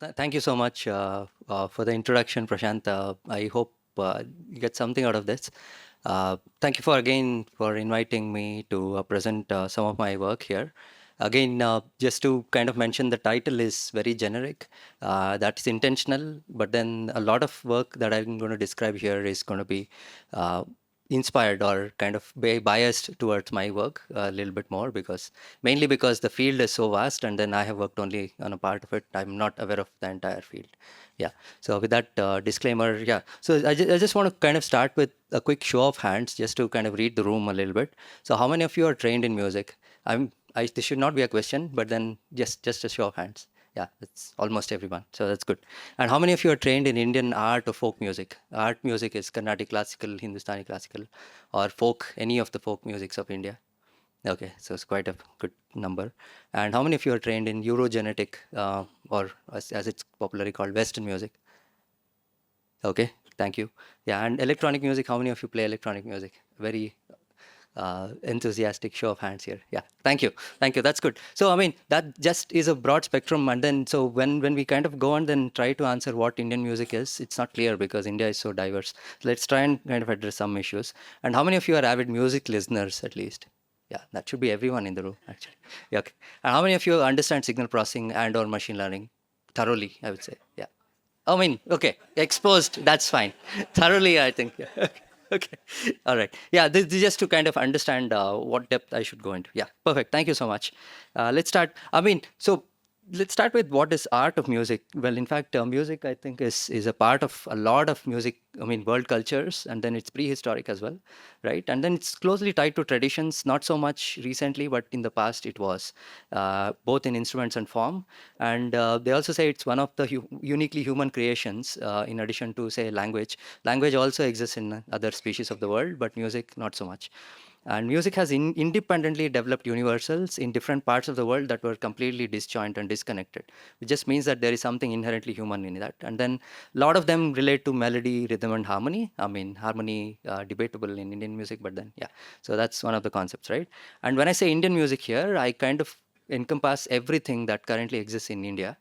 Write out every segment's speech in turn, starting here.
Thank you so much for the introduction, Prashant. I hope you get something out of this. Thank you for again for inviting me to present some of my work here. Again, just to kind of mention, the title is very generic. That's intentional, but then a lot of work that I'm going to describe here is going to be uh, inspired or kind of biased towards my work a little bit more, because mainly because the field is so vast, and then I have worked only on a part of it. I'm not aware of the entire field. Yeah. So with that disclaimer, yeah. So I just want to kind of start with a quick show of hands, just to kind of read the room a little bit. So how many of you are trained in music? This should not be a question, but then just a show of hands. Yeah, it's almost everyone. So that's good. And how many of you are trained in Indian art or folk music? Art music is Carnatic classical, Hindustani classical, or folk, any of the folk musics of India. Okay, so it's quite a good number. And how many of you are trained in Eurogenetic, or as it's popularly called, Western music? Okay, thank you. Yeah, and electronic music, how many of you play electronic music? Very enthusiastic show of hands here. Yeah, thank you. Thank you. That's good. So, I mean, that just is a broad spectrum. And then, so when we kind of go on then try to answer what Indian music is, it's not clear because India is so diverse. Let's try and kind of address some issues. And how many of you are avid music listeners at least? Yeah, that should be everyone in the room, actually. Yeah, okay. And how many of you understand signal processing and or machine learning thoroughly, I would say? Yeah. I mean, okay, exposed, that's fine. Thoroughly, I think. Yeah. Okay. Okay. All right. Yeah, this is just to kind of understand what depth I should go into. Yeah, perfect. Thank you so much. Let's start. I mean, so let's start with what is art of music. Well, in fact, music, I think, is a part of a lot of music. I mean, world cultures, and then it's prehistoric as well, right? And then it's closely tied to traditions. Not so much recently, but in the past it was, both in instruments and form. And they also say it's one of the uniquely human creations, in addition to, say, language. Language also exists in other species of the world, but music not so much. And music has independently developed universals in different parts of the world that were completely disjoint and disconnected. It just means that there is something inherently human in that. And then a lot of them relate to melody, rhythm, and harmony. I mean, harmony, debatable in Indian music, but then, yeah. So that's one of the concepts, right? And when I say Indian music here, I kind of encompass everything that currently exists in India,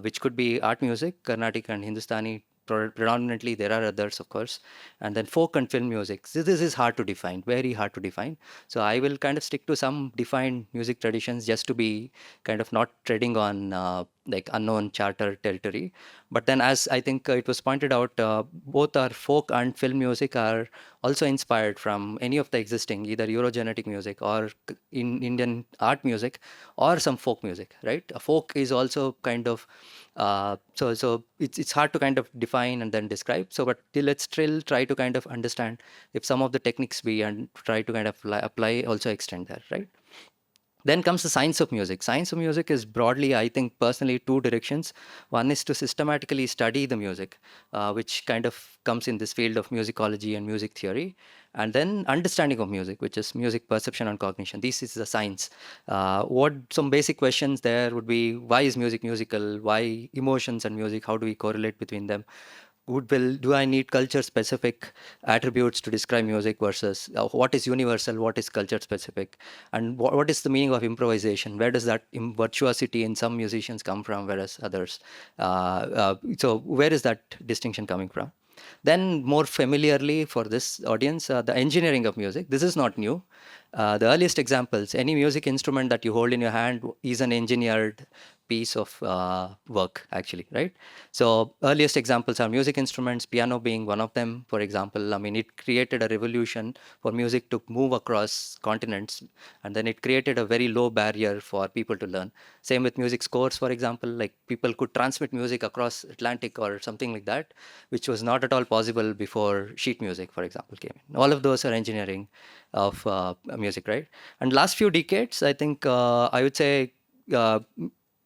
which could be art music, Carnatic and Hindustani. Predominantly, there are others, of course, and then folk and film music. So this is hard to define, very hard to define. So I will kind of stick to some defined music traditions, just to be kind of not treading on like unknown charter territory. But then, as I think it was pointed out, both our folk and film music are also inspired from any of the existing either Eurogenetic music or in Indian art music or some folk music, right? A folk is also kind of so it's hard to kind of define and then describe. So, but let's still try to kind of understand if some of the techniques we and try to kind of apply also extend there, right? Then comes the science of music. Science of music is broadly, I think, personally, two directions. One is to systematically study the music, which kind of comes in this field of musicology and music theory. And then understanding of music, which is music perception and cognition. This is the science. What some basic questions there would be: why is music musical? Why emotions and music? How do we correlate between them? Do I need culture specific attributes to describe music versus what is universal, what is culture specific, and what is the meaning of improvisation? Where does that virtuosity in some musicians come from, whereas others? So where is that distinction coming from? Then, more familiarly for this audience, the engineering of music. This is not new. The earliest examples, any music instrument that you hold in your hand is an engineered piece of work, actually, right? So earliest examples are music instruments, piano being one of them, for example. I mean, it created a revolution for music to move across continents, and then it created a very low barrier for people to learn. Same with music scores, for example, like people could transmit music across Atlantic or something like that, which was not at all possible before sheet music, for example, came in. All of those are engineering of music, right? And last few decades, I think I would say uh,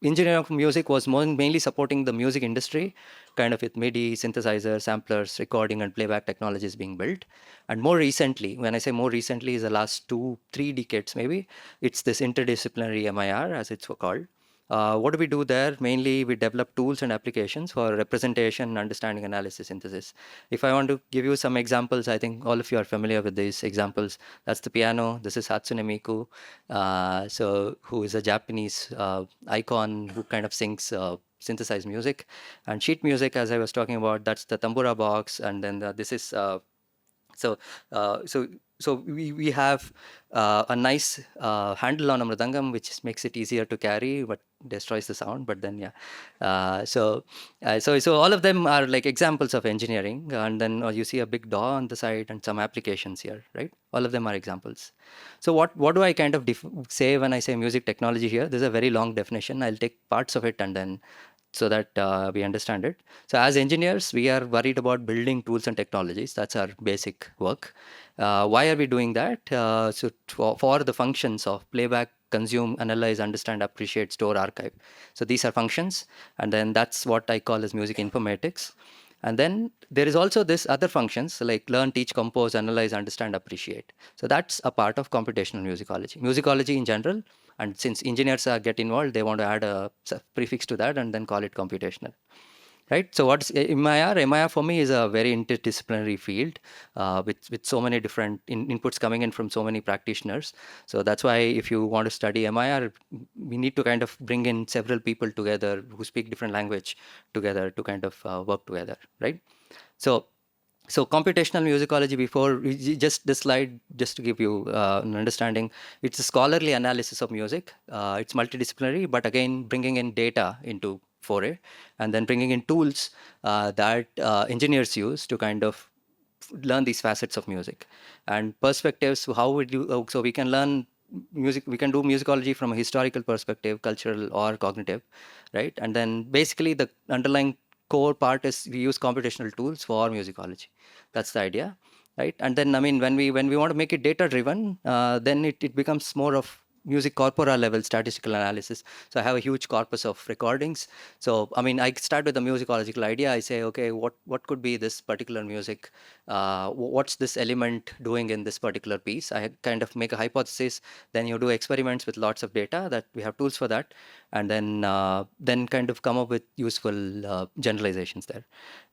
engineering of music was mainly supporting the music industry, kind of with MIDI, synthesizers, samplers, recording, and playback technologies being built. And more recently, when I say more recently, is the last 2, 3 decades maybe, it's this interdisciplinary MIR, as it's called. What do we do there? Mainly, we develop tools and applications for representation, understanding, analysis, synthesis. If I want to give you some examples, I think all of you are familiar with these examples. That's the piano. This is Hatsune Miku, so who is a Japanese icon who kind of sings synthesize music. And sheet music, as I was talking about, that's the tambura box, and then this is so uh, so we have a nice handle on a mridangam, which makes it easier to carry, but destroys the sound. But then yeah, so all of them are like examples of engineering, and then you see a big DAW on the side and some applications here, right? All of them are examples. So what do I kind of say when I say music technology here? This is a very long definition. I'll take parts of it and then so that we understand it. So as engineers, we are worried about building tools and technologies. That's our basic work. Why are we doing that? For the functions of playback, consume, analyze, understand, appreciate, store, archive. So these are functions, and then that's what I call as music informatics. And then there is also this other functions like learn, teach, compose, analyze, understand, appreciate. So that's a part of computational musicology. Musicology in general, and since engineers get involved, they want to add a prefix to that and then call it computational. Right. So what's MIR? MIR for me is a very interdisciplinary field with so many different inputs coming in from so many practitioners. So that's why if you want to study MIR, we need to kind of bring in several people together who speak different language together to kind of work together. Right. So computational musicology, before just this slide, just to give you an understanding, it's a scholarly analysis of music. It's multidisciplinary, but again, bringing in data into foray, and then bringing in tools that engineers use to kind of learn these facets of music and perspectives. How would you? So we can learn music. We can do musicology from a historical perspective, cultural or cognitive, right? And then basically the underlying core part is we use computational tools for musicology. That's the idea, right? And then I mean when we want to make it data driven, then it becomes more of music corpora level statistical analysis. So I have a huge corpus of recordings. So I mean I start with a musicological idea. I say, okay, what could be this particular music? What's this element doing in this particular piece? I kind of make a hypothesis. Then you do experiments with lots of data that we have tools for that, and then kind of come up with useful generalizations there,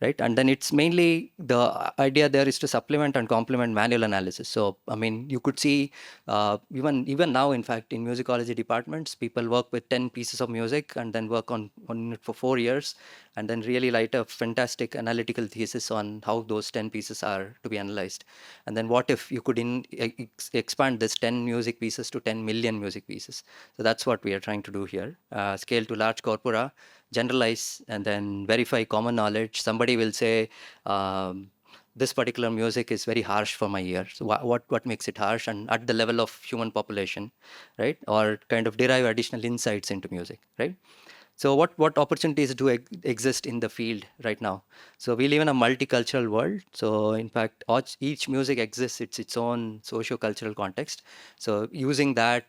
right? And then it's mainly the idea there is to supplement and complement manual analysis. So I mean you could see even now, in fact, in musicology departments, people work with 10 pieces of music and then work on it for 4 years, and then really write a fantastic analytical thesis on how those 10 pieces are to be analyzed. And then what if you could expand this 10 music pieces to 10 million music pieces? So that's what we are trying to do here. Scale to large corpora, generalize, and then verify common knowledge. Somebody will say, this particular music is very harsh for my ear. So what makes it harsh, and at the level of human population, right? Or kind of derive additional insights into music, right? So what opportunities do exist in the field right now? So we live in a multicultural world. So in fact, each music exists. It's its own socio-cultural context. So using that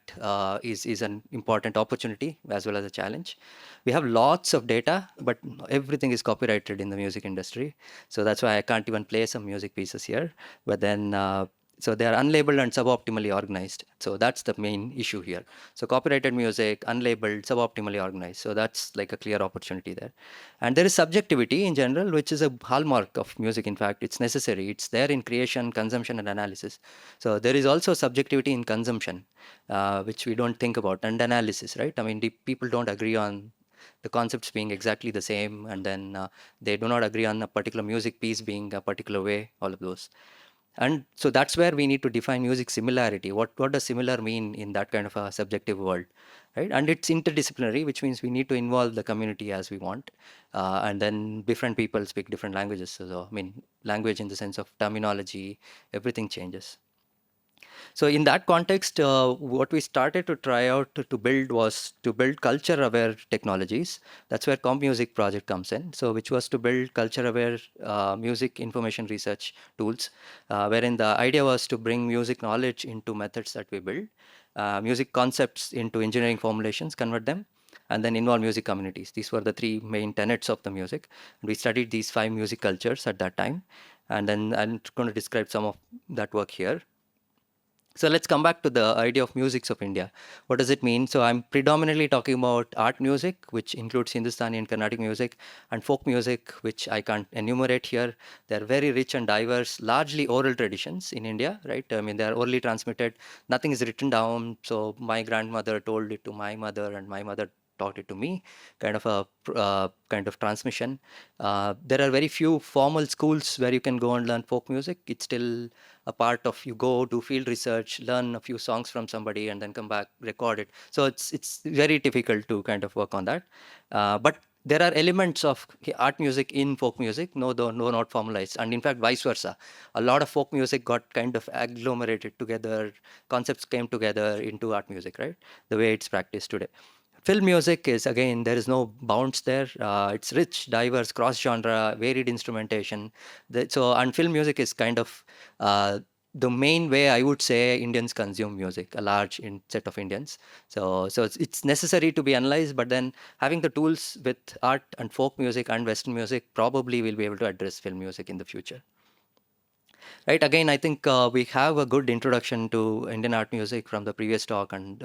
is an important opportunity as well as a challenge. We have lots of data, but everything is copyrighted in the music industry. So that's why I can't even play some music pieces here. But then so they are unlabeled and suboptimally organized. So that's the main issue here. So copyrighted music, unlabeled, suboptimally organized. So that's like a clear opportunity there. And there is subjectivity in general, which is a hallmark of music. In fact, it's necessary. It's there in creation, consumption, and analysis. So there is also subjectivity in consumption, which we don't think about, and analysis, right? I mean, the people don't agree on the concepts being exactly the same, and then they do not agree on a particular music piece being a particular way, all of those. And so that's where we need to define music similarity. What does similar mean in that kind of a subjective world, right? And it's interdisciplinary, which means we need to involve the community as we want, and then different people speak different languages. So I mean, language in the sense of terminology, everything changes. So in that context, what we started to try out to build was to build culture-aware technologies. That's where Comp Music project comes in. So which was to build culture-aware music information research tools, wherein the idea was to bring music knowledge into methods that we build, music concepts into engineering formulations, convert them, and then involve music communities. These were the three main tenets of the music. And we studied these 5 music cultures at that time. And then I'm going to describe some of that work here. So let's come back to the idea of musics of India. What does it mean? So I'm predominantly talking about art music, which includes Hindustani and Carnatic music, and folk music, which I can't enumerate here. They're very rich and diverse, largely oral traditions in India, right? I mean, they're orally transmitted. Nothing is written down. So my grandmother told it to my mother, and my mother taught it to me, kind of a kind of transmission. There are very few formal schools where you can go and learn folk music. It's still a part of you go do field research, learn a few songs from somebody, and then come back, record it. So it's very difficult to kind of work on that. But there are elements of art music in folk music, no, not formalized, and in fact, vice versa. A lot of folk music got kind of agglomerated together, concepts came together into art music, right? The way it's practiced today. Film music is, again, there is no bounds there. It's rich, diverse, cross genre, varied instrumentation. And film music is kind of the main way I would say Indians consume music, a large set of Indians. So it's necessary to be analyzed, but then having the tools with art and folk music and Western music probably will be able to address film music in the future. Right. Again, I think we have a good introduction to Indian art music from the previous talk and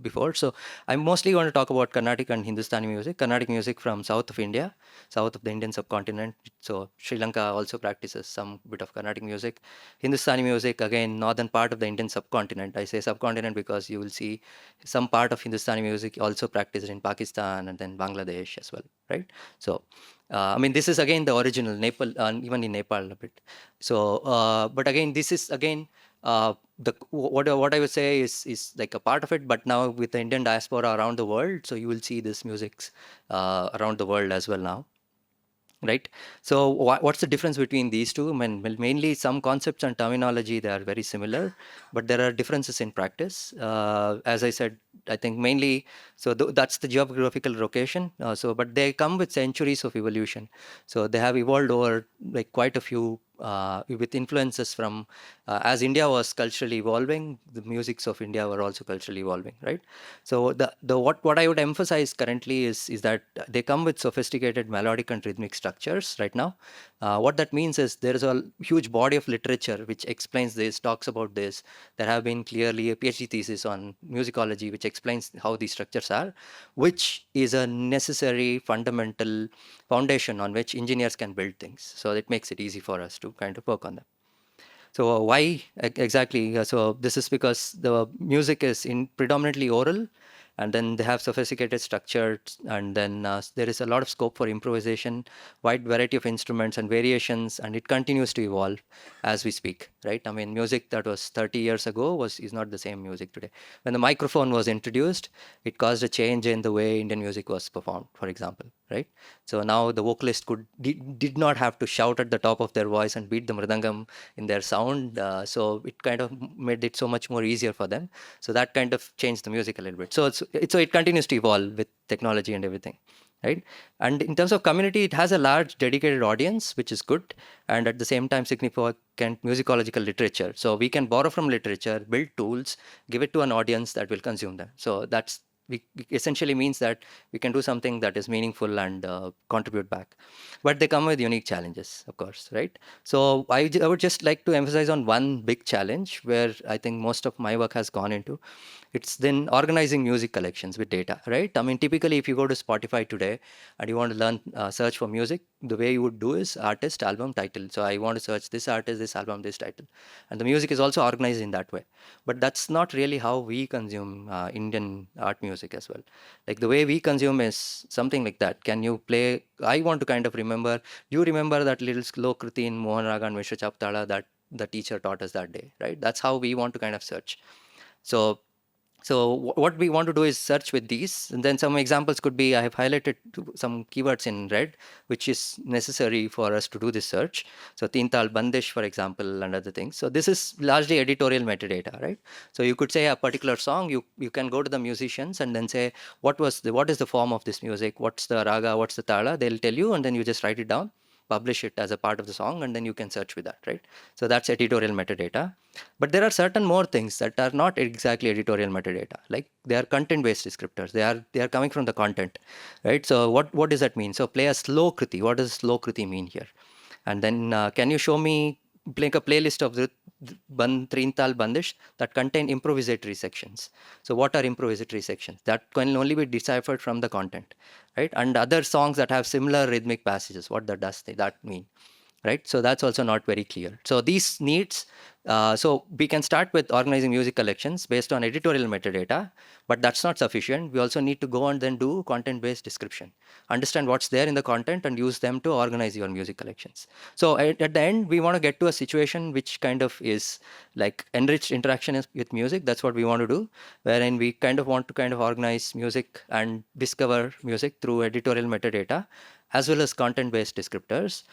before. So I'm mostly going to talk about Carnatic and Hindustani music. Carnatic music from south of India, south of the Indian subcontinent. So Sri Lanka also practices some bit of Carnatic music. Hindustani music, again, northern part of the Indian subcontinent. I say subcontinent because you will see some part of Hindustani music also practiced in Pakistan and then Bangladesh as well. Right. So I mean, this is again the original Nepal, even in Nepal a bit. So, but again, this is again what I would say is like a part of it. But now with the Indian diaspora around the world, so you will see this music around the world as well now. Right. So what's the difference between these two? I mean, well, mainly some concepts and terminology, they are very similar, but there are differences in practice. As I said, I think mainly, so that's the geographical location. But they come with centuries of evolution. So they have evolved over like quite a few with influences from as India was culturally evolving, the musics of India were also culturally evolving, right? So the what I would emphasize currently is that they come with sophisticated melodic and rhythmic structures right now. What that means is there is a huge body of literature which explains this, talks about this. There have been clearly a PhD thesis on musicology which explains how these structures are, which is a necessary fundamental foundation on which engineers can build things. So it makes it easy for us to kind of work on them. So why exactly? So this is because the music is in predominantly oral, and then they have sophisticated structures, and then there is a lot of scope for improvisation, wide variety of instruments and variations, and it continues to evolve as we speak, right? I mean, music that was 30 years ago is not the same music today. When the microphone was introduced, it caused a change in the way Indian music was performed, for example, right? So now the vocalist did not have to shout at the top of their voice and beat the mridangam in their sound. So it kind of made it so much more easier for them. So that kind of changed the music a little bit. So it continues to evolve with technology and everything, right? And in terms of community, it has a large dedicated audience, which is good, and at the same time significant musicological literature. So we can borrow from literature, build tools, give it to an audience that will consume them. So that's essentially means that we can do something that is meaningful and contribute back. But they come with unique challenges, of course, right? So I would just like to emphasize on one big challenge where I think most of my work has gone into. It's then organizing music collections with data, right? I mean, typically, if you go to Spotify today and you want to learn, search for music, the way you would do is artist, album, title. So I want to search this artist, this album, this title. And the music is also organized in that way. But that's not really how we consume Indian art music as well. Like the way we consume is something like that. Can you play? I want to kind of remember, do you remember that little slow kriti in Mohan Raga and Mishra Chaptala that the teacher taught us that day, right? That's how we want to kind of search. So what we want to do is search with these, and then some examples could be I have highlighted some keywords in red, which is necessary for us to do this search. So Tintal Bandish, for example, and other things. So this is largely editorial metadata, right? So you could say a particular song, you can go to the musicians and then say what is the form of this music, what's the raga, what's the tala, they'll tell you, and then you just write it down, publish it as a part of the song, and then you can search with that, right? So that's editorial metadata. But there are certain more things that are not exactly editorial metadata, like they are content based descriptors. They are coming from the content, right? So what does that mean? So play a slow kriti. What does slow kriti mean here? And then can you show me like a playlist of the Trintal Bandish that contain improvisatory sections? So what are improvisatory sections? That can only be deciphered from the content, right? And other songs that have similar rhythmic passages, what that does that mean? right? So that's also not very clear. So these needs, so we can start with organizing music collections based on editorial metadata, but that's not sufficient. We also need to go and then do content-based description, understand what's there in the content and use them to organize your music collections. So at the end, we want to get to a situation which kind of is like enriched interaction with music. That's what we want to do, wherein we kind of want to kind of organize music and discover music through editorial metadata as well as content-based descriptors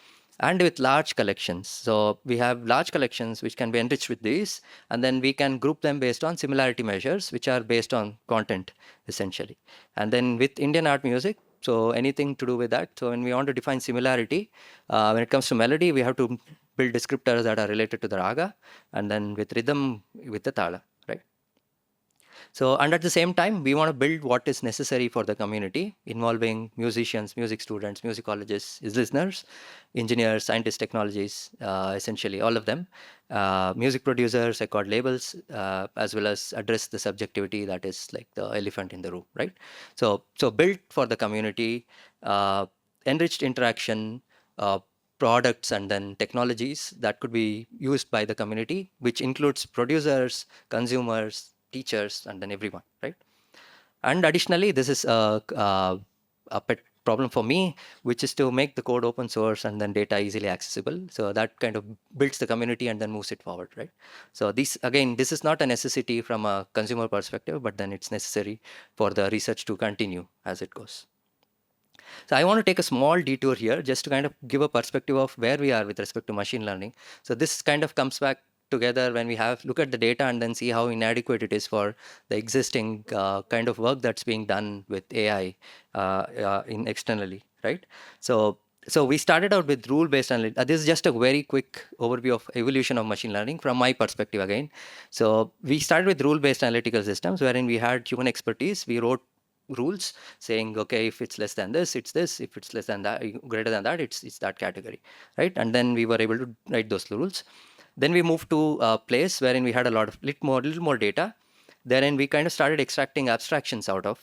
and with large collections. So we have large collections which can be enriched with these, and then we can group them based on similarity measures, which are based on content essentially. And then with Indian art music, so anything to do with that. So when we want to define similarity, when it comes to melody, we have to build descriptors that are related to the raga, and then with rhythm, with the tala, right? So, and at the same time, we want to build what is necessary for the community, involving musicians, music students, musicologists, his listeners, engineers, scientists, technologies, essentially all of them, music producers, record labels, as well as address the subjectivity that is like the elephant in the room, right? So built for the community, enriched interaction, products, and then technologies that could be used by the community, which includes producers, consumers, teachers, and then everyone, right? And additionally, this is a pet problem for me, which is to make the code open source and then data easily accessible. So that kind of builds the community and then moves it forward, right? So this, again, this is not a necessity from a consumer perspective, but then it's necessary for the research to continue as it goes. So I want to take a small detour here just to kind of give a perspective of where we are with respect to machine learning. So this kind of comes back together when we have look at the data and then see how inadequate it is for the existing kind of work that's being done with AI in externally, right? So we started out with rule-based analytics. This is just a very quick overview of evolution of machine learning from my perspective again. So we started with rule-based analytical systems wherein we had human expertise. We wrote rules saying, okay, if it's less than this, it's this. If it's less than that, greater than that, it's that category, right? And then we were able to write those rules. Then we moved to a place wherein we had a lot of little more data. Therein we kind of started extracting abstractions out of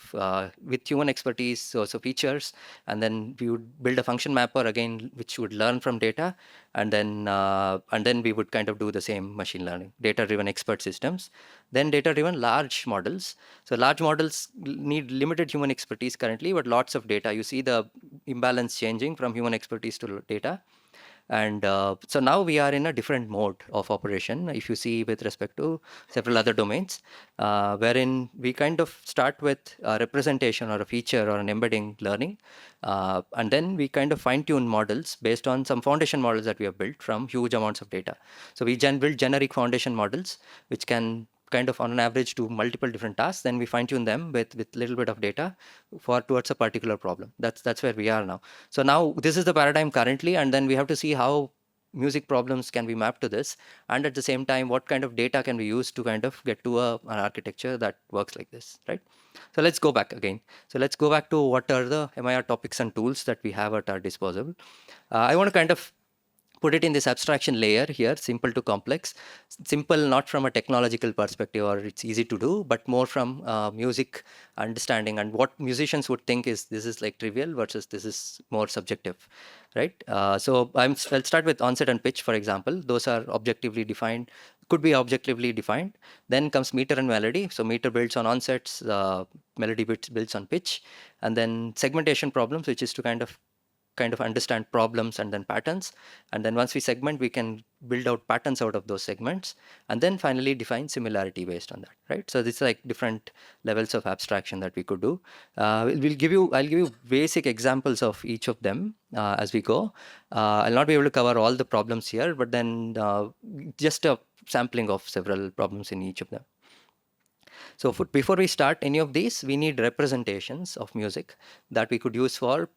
with human expertise, so features, and then we would build a function mapper again, which would learn from data, and then we would kind of do the same machine learning, data-driven expert systems, then data-driven large models. So large models need limited human expertise currently, but lots of data. You see the imbalance changing from human expertise to data. And so now we are in a different mode of operation, if you see, with respect to several other domains, wherein we kind of start with a representation or a feature or an embedding learning. And then we kind of fine tune models based on some foundation models that we have built from huge amounts of data. So we build generic foundation models, which can kind of on an average do multiple different tasks. Then we fine tune them with little bit of data for towards a particular problem. That's where we are now. So now this is the paradigm currently, and then we have to see how music problems can be mapped to this, and at the same time, what kind of data can we use to kind of get to an architecture that works like this, right? So let's go back again. So let's go back to what are the MIR topics and tools that we have at our disposal. I want to kind of put it in this abstraction layer here, simple to complex. Simple not from a technological perspective or it's easy to do, but more from music understanding and what musicians would think is this is like trivial versus this is more subjective, right? I'll start with onset and pitch, for example. Those are objectively defined, could be objectively defined. Then comes meter and melody. So meter builds on onsets, melody builds on pitch, and then segmentation problems, which is to kind of understand problems and then patterns. And then once we segment, we can build out patterns out of those segments, and then finally define similarity based on that, right? So this is like different levels of abstraction that we could do. I'll give you basic examples of each of them as we go. I'll not be able to cover all the problems here, but then just a sampling of several problems in each of them. So before we start any of these, we need representations of music that we could use for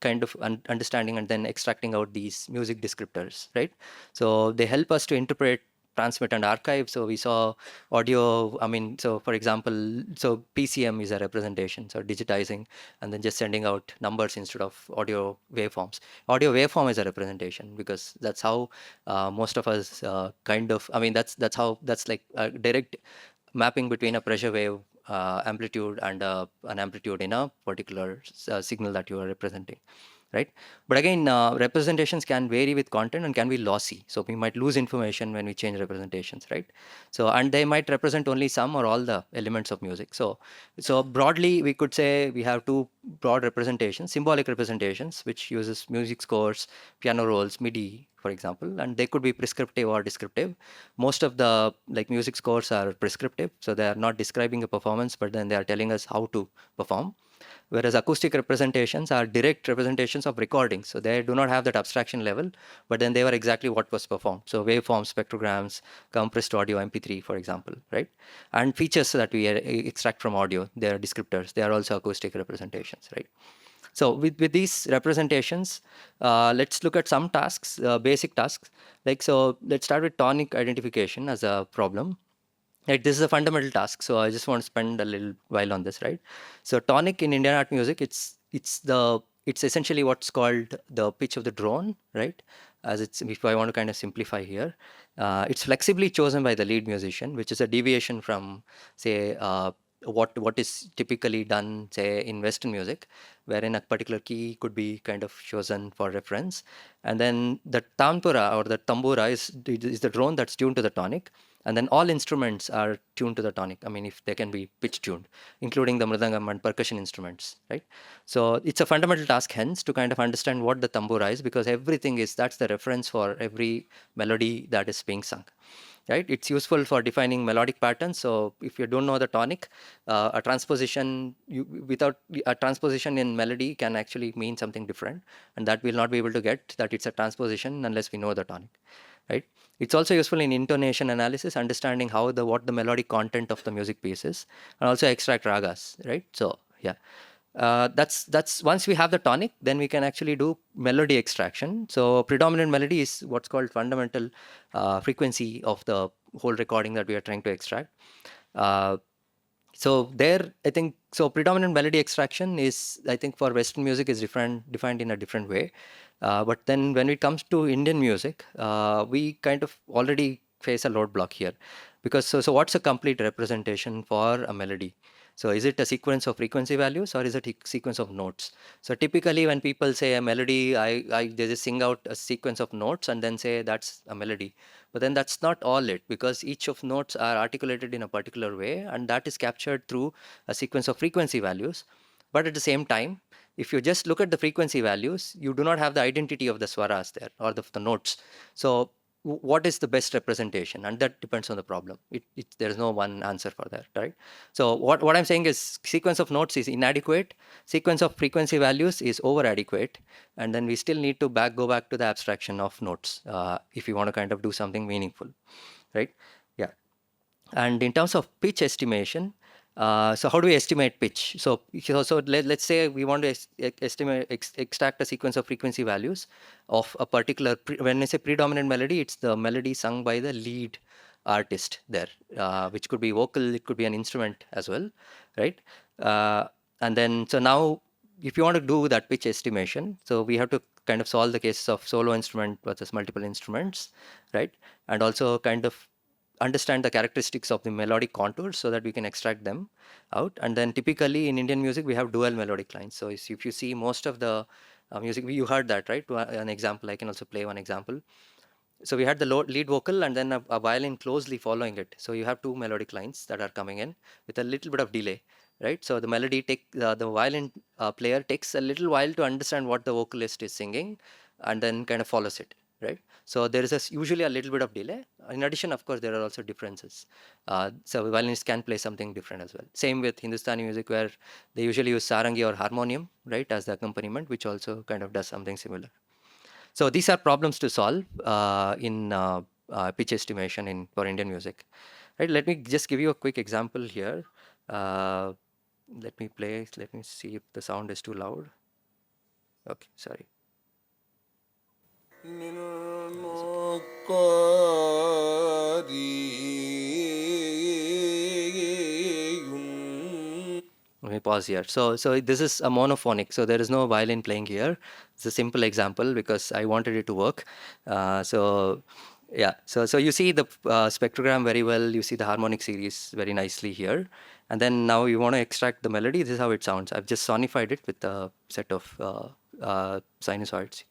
kind of understanding and then extracting out these music descriptors, right? So they help us to interpret, transmit, and archive. So we saw audio. I mean, so for example, so PCM is a representation, so digitizing and then just sending out numbers instead of audio waveforms. Audio waveform is a representation because that's how most of us kind of. I mean, that's how that's like a direct mapping between a pressure wave amplitude and an amplitude in a particular signal that you are representing, right? But again, representations can vary with content and can be lossy. So we might lose information when we change representations, right? So, and they might represent only some or all the elements of music. So broadly, we could say we have two broad representations: symbolic representations, which uses music scores, piano rolls, MIDI, for example, and they could be prescriptive or descriptive. Most of the like music scores are prescriptive, so they are not describing a performance, but then they are telling us how to perform. Whereas acoustic representations are direct representations of recordings, so they do not have that abstraction level, but then they were exactly what was performed. So waveforms, spectrograms, compressed audio, MP3, for example, right? And features that we extract from audio, they are descriptors. They are also acoustic representations, right? So with these representations, let's look at some tasks, basic tasks. Like, so let's start with tonic identification as a problem. Right, this is a fundamental task, so I just want to spend a little while on this, right? So tonic in Indian art music, it's essentially what's called the pitch of the drone, right? As it's, if I want to kind of simplify here, it's flexibly chosen by the lead musician, which is a deviation from, say, what is typically done, say, in Western music, wherein a particular key could be kind of chosen for reference, and then the tampura or the tambura is the drone that's tuned to the tonic, and then all instruments are tuned to the tonic. I mean, if they can be pitch tuned, including the mridangam and percussion instruments, right? So it's a fundamental task, hence, to kind of understand what the tambura is, because everything is, that's the reference for every melody that is being sung, right? It's useful for defining melodic patterns. So if you don't know the tonic, a transposition without a transposition in melody can actually mean something different, and that we'll not be able to get that it's a transposition unless we know the tonic, right? It's also useful in intonation analysis, understanding how what the melodic content of the music piece is, and also extract ragas, right? So yeah, that's once we have the tonic, then we can actually do melody extraction. So predominant melody is what's called fundamental frequency of the whole recording that we are trying to extract. Uh, so there, I think, so predominant melody extraction is, I think, for Western music is defined in a different way. But then when it comes to Indian music, we kind of already face a roadblock here, because so what's a complete representation for a melody? So is it a sequence of frequency values, or is it a sequence of notes? So typically when people say a melody, they just sing out a sequence of notes and then say that's a melody. But then that's not all it, because each of notes are articulated in a particular way, and that is captured through a sequence of frequency values. But at the same time, if you just look at the frequency values, you do not have the identity of the swaras there, or the notes. So what is the best representation? And that depends on the problem. There's no one answer for that, right? So what I'm saying is sequence of notes is inadequate, sequence of frequency values is over adequate, and then we still need to go back to the abstraction of notes if you want to kind of do something meaningful, right? Yeah. And in terms of pitch estimation, so how do we estimate pitch? So let's say we want to extract a sequence of frequency values of a particular, when I say predominant melody, it's the melody sung by the lead artist there, which could be vocal, it could be an instrument as well, right? And then, so now, if you want to do that pitch estimation, so we have to kind of solve the cases of solo instrument versus multiple instruments, right? And also kind of understand the characteristics of the melodic contours so that we can extract them out. And then typically in Indian music, we have dual melodic lines. So if you see most of the music, you heard that, right? An example, I can also play one example. So we had the lead vocal and then a violin closely following it. So you have two melodic lines that are coming in with a little bit of delay, right? So the melody the violin player takes a little while to understand what the vocalist is singing, and then kind of follows it, right? So there is usually a little bit of delay. In addition, of course, there are also differences. So violinists can play something different as well. Same with Hindustani music, where they usually use sarangi or harmonium, right, as the accompaniment, which also kind of does something similar. So these are problems to solve in pitch estimation for Indian music. Right? Let me just give you a quick example here. Uh, let me play. Let me see if the sound is too loud. Okay, sorry. Let me pause here. So this is a monophonic. So there is no violin playing here. It's a simple example because I wanted it to work. So yeah. So you see the spectrogram very well. You see the harmonic series very nicely here. And then now you want to extract the melody. This is how it sounds. I've just sonified it with a set of sinusoids.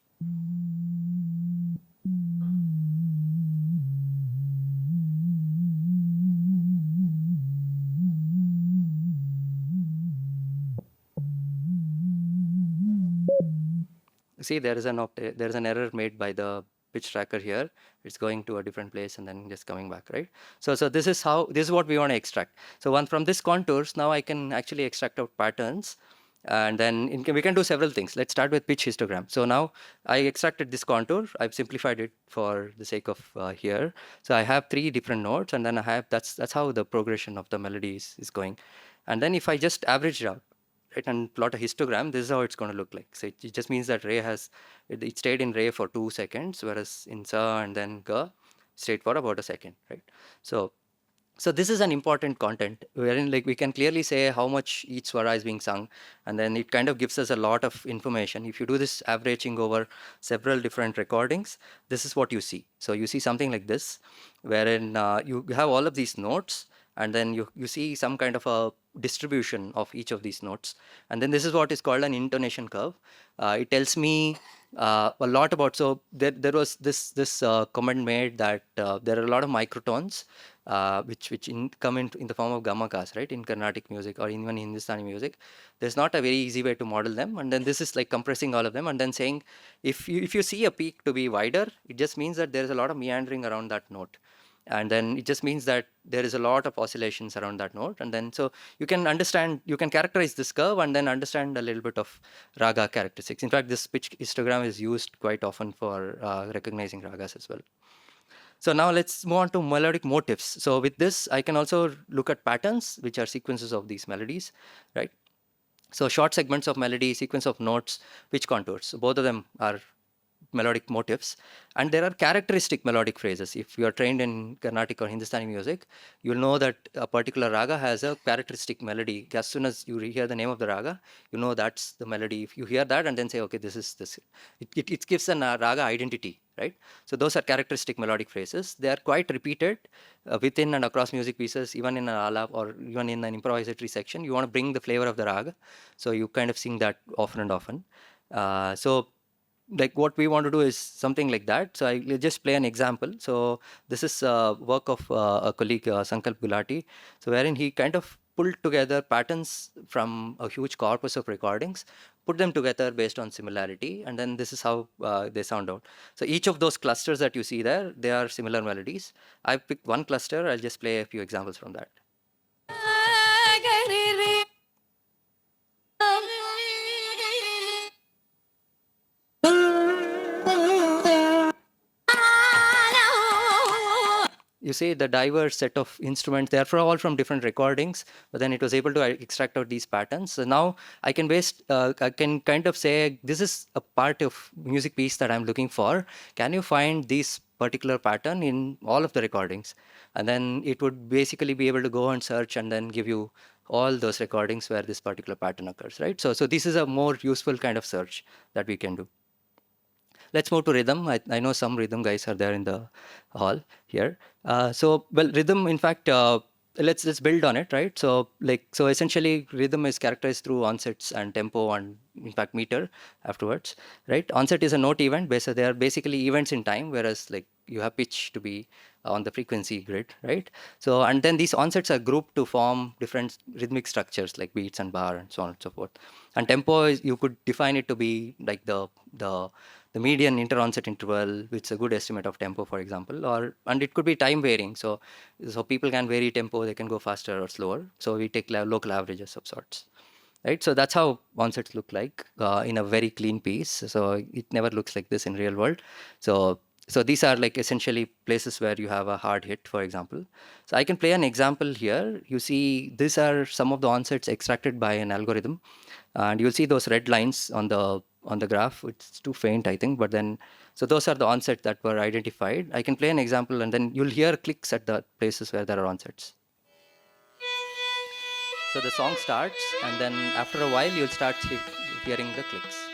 See, there is an error made by the pitch tracker here. It's going to a different place and then just coming back, right? So this is what we want to extract. So one from this contours, now I can actually extract out patterns, and then we can do several things. Let's start with pitch histogram. So now I extracted this contour. I've simplified it for the sake of here. So I have 3 different notes, and then I have that's how the progression of the melody is going. And then if I just average it out, right, and plot a histogram, this is how it's going to look like. So it just means that it stayed in Ray for 2 seconds, whereas in Sa and then Ga stayed for about a second, right? So this is an important content wherein like we can clearly say how much each swara is being sung, and then it kind of gives us a lot of information. If you do this averaging over several different recordings, this is what you see. So you see something like this, wherein you have all of these notes, and then you see some kind of a distribution of each of these notes, and then this is what is called an intonation curve. It tells me a lot about. So there was this comment made that there are a lot of microtones which come in the form of gamakas, right, in Carnatic music or even in Hindustani music. There's not a very easy way to model them, and then this is like compressing all of them and then saying if you see a peak to be wider, it just means that there is a lot of meandering around that note, and then it just means that there is a lot of oscillations around that note, and then so you can characterize this curve and then understand a little bit of raga characteristics. In fact, this pitch histogram is used quite often for recognizing ragas as well. So now let's move on to melodic motifs. So with this, I can also look at patterns, which are sequences of these melodies, right? So short segments of melody, sequence of notes, pitch contours. So both of them are melodic motifs, and there are characteristic melodic phrases. If you are trained in Carnatic or Hindustani music, you'll know that a particular raga has a characteristic melody. As soon as you hear the name of the raga, you know that's the melody. If you hear that and then say, okay, this is this, it gives a raga identity, right? So those are characteristic melodic phrases. They are quite repeated within and across music pieces, even in an alap or even in an improvisatory section. You want to bring the flavor of the raga, so you kind of sing that often and often. So like what we want to do is something like that. So I'll just play an example. So this is work of a colleague, Sankalp Gulati, so wherein he kind of pulled together patterns from a huge corpus of recordings, put them together based on similarity, and then this is how they sound out. So each of those clusters that you see there, they are similar melodies. I've picked one cluster. I'll just play a few examples from that. You see the diverse set of instruments, they are all from different recordings, but then it was able to extract out these patterns. So now I can kind of say this is a part of music piece that I'm looking for. Can you find this particular pattern in all of the recordings? And then it would basically be able to go and search and then give you all those recordings where this particular pattern occurs, right? So this is a more useful kind of search that we can do. Let's move to rhythm. I know some rhythm guys are there in the hall here. Well, rhythm, in fact, let's build on it, right? So essentially, rhythm is characterized through onsets and tempo and in fact meter afterwards, right? Onset is a note event. They are basically events in time, whereas like you have pitch to be on the frequency grid, right? So and then these onsets are grouped to form different rhythmic structures like beats and bar and so on and so forth. And tempo is, you could define it to be like the median inter-onset interval, which is a good estimate of tempo, for example, and it could be time varying. So people can vary tempo, they can go faster or slower. So we take local averages of sorts, right? So that's how onsets look like in a very clean piece. So it never looks like this in real world. So these are like essentially places where you have a hard hit, for example. So I can play an example here. You see, these are some of the onsets extracted by an algorithm, and you'll see those red lines on the graph. It's too faint, I think, but then so those are the onsets that were identified. I can play an example, and then you'll hear clicks at the places where there are onsets. So the song starts, and then after a while, you'll start hearing the clicks.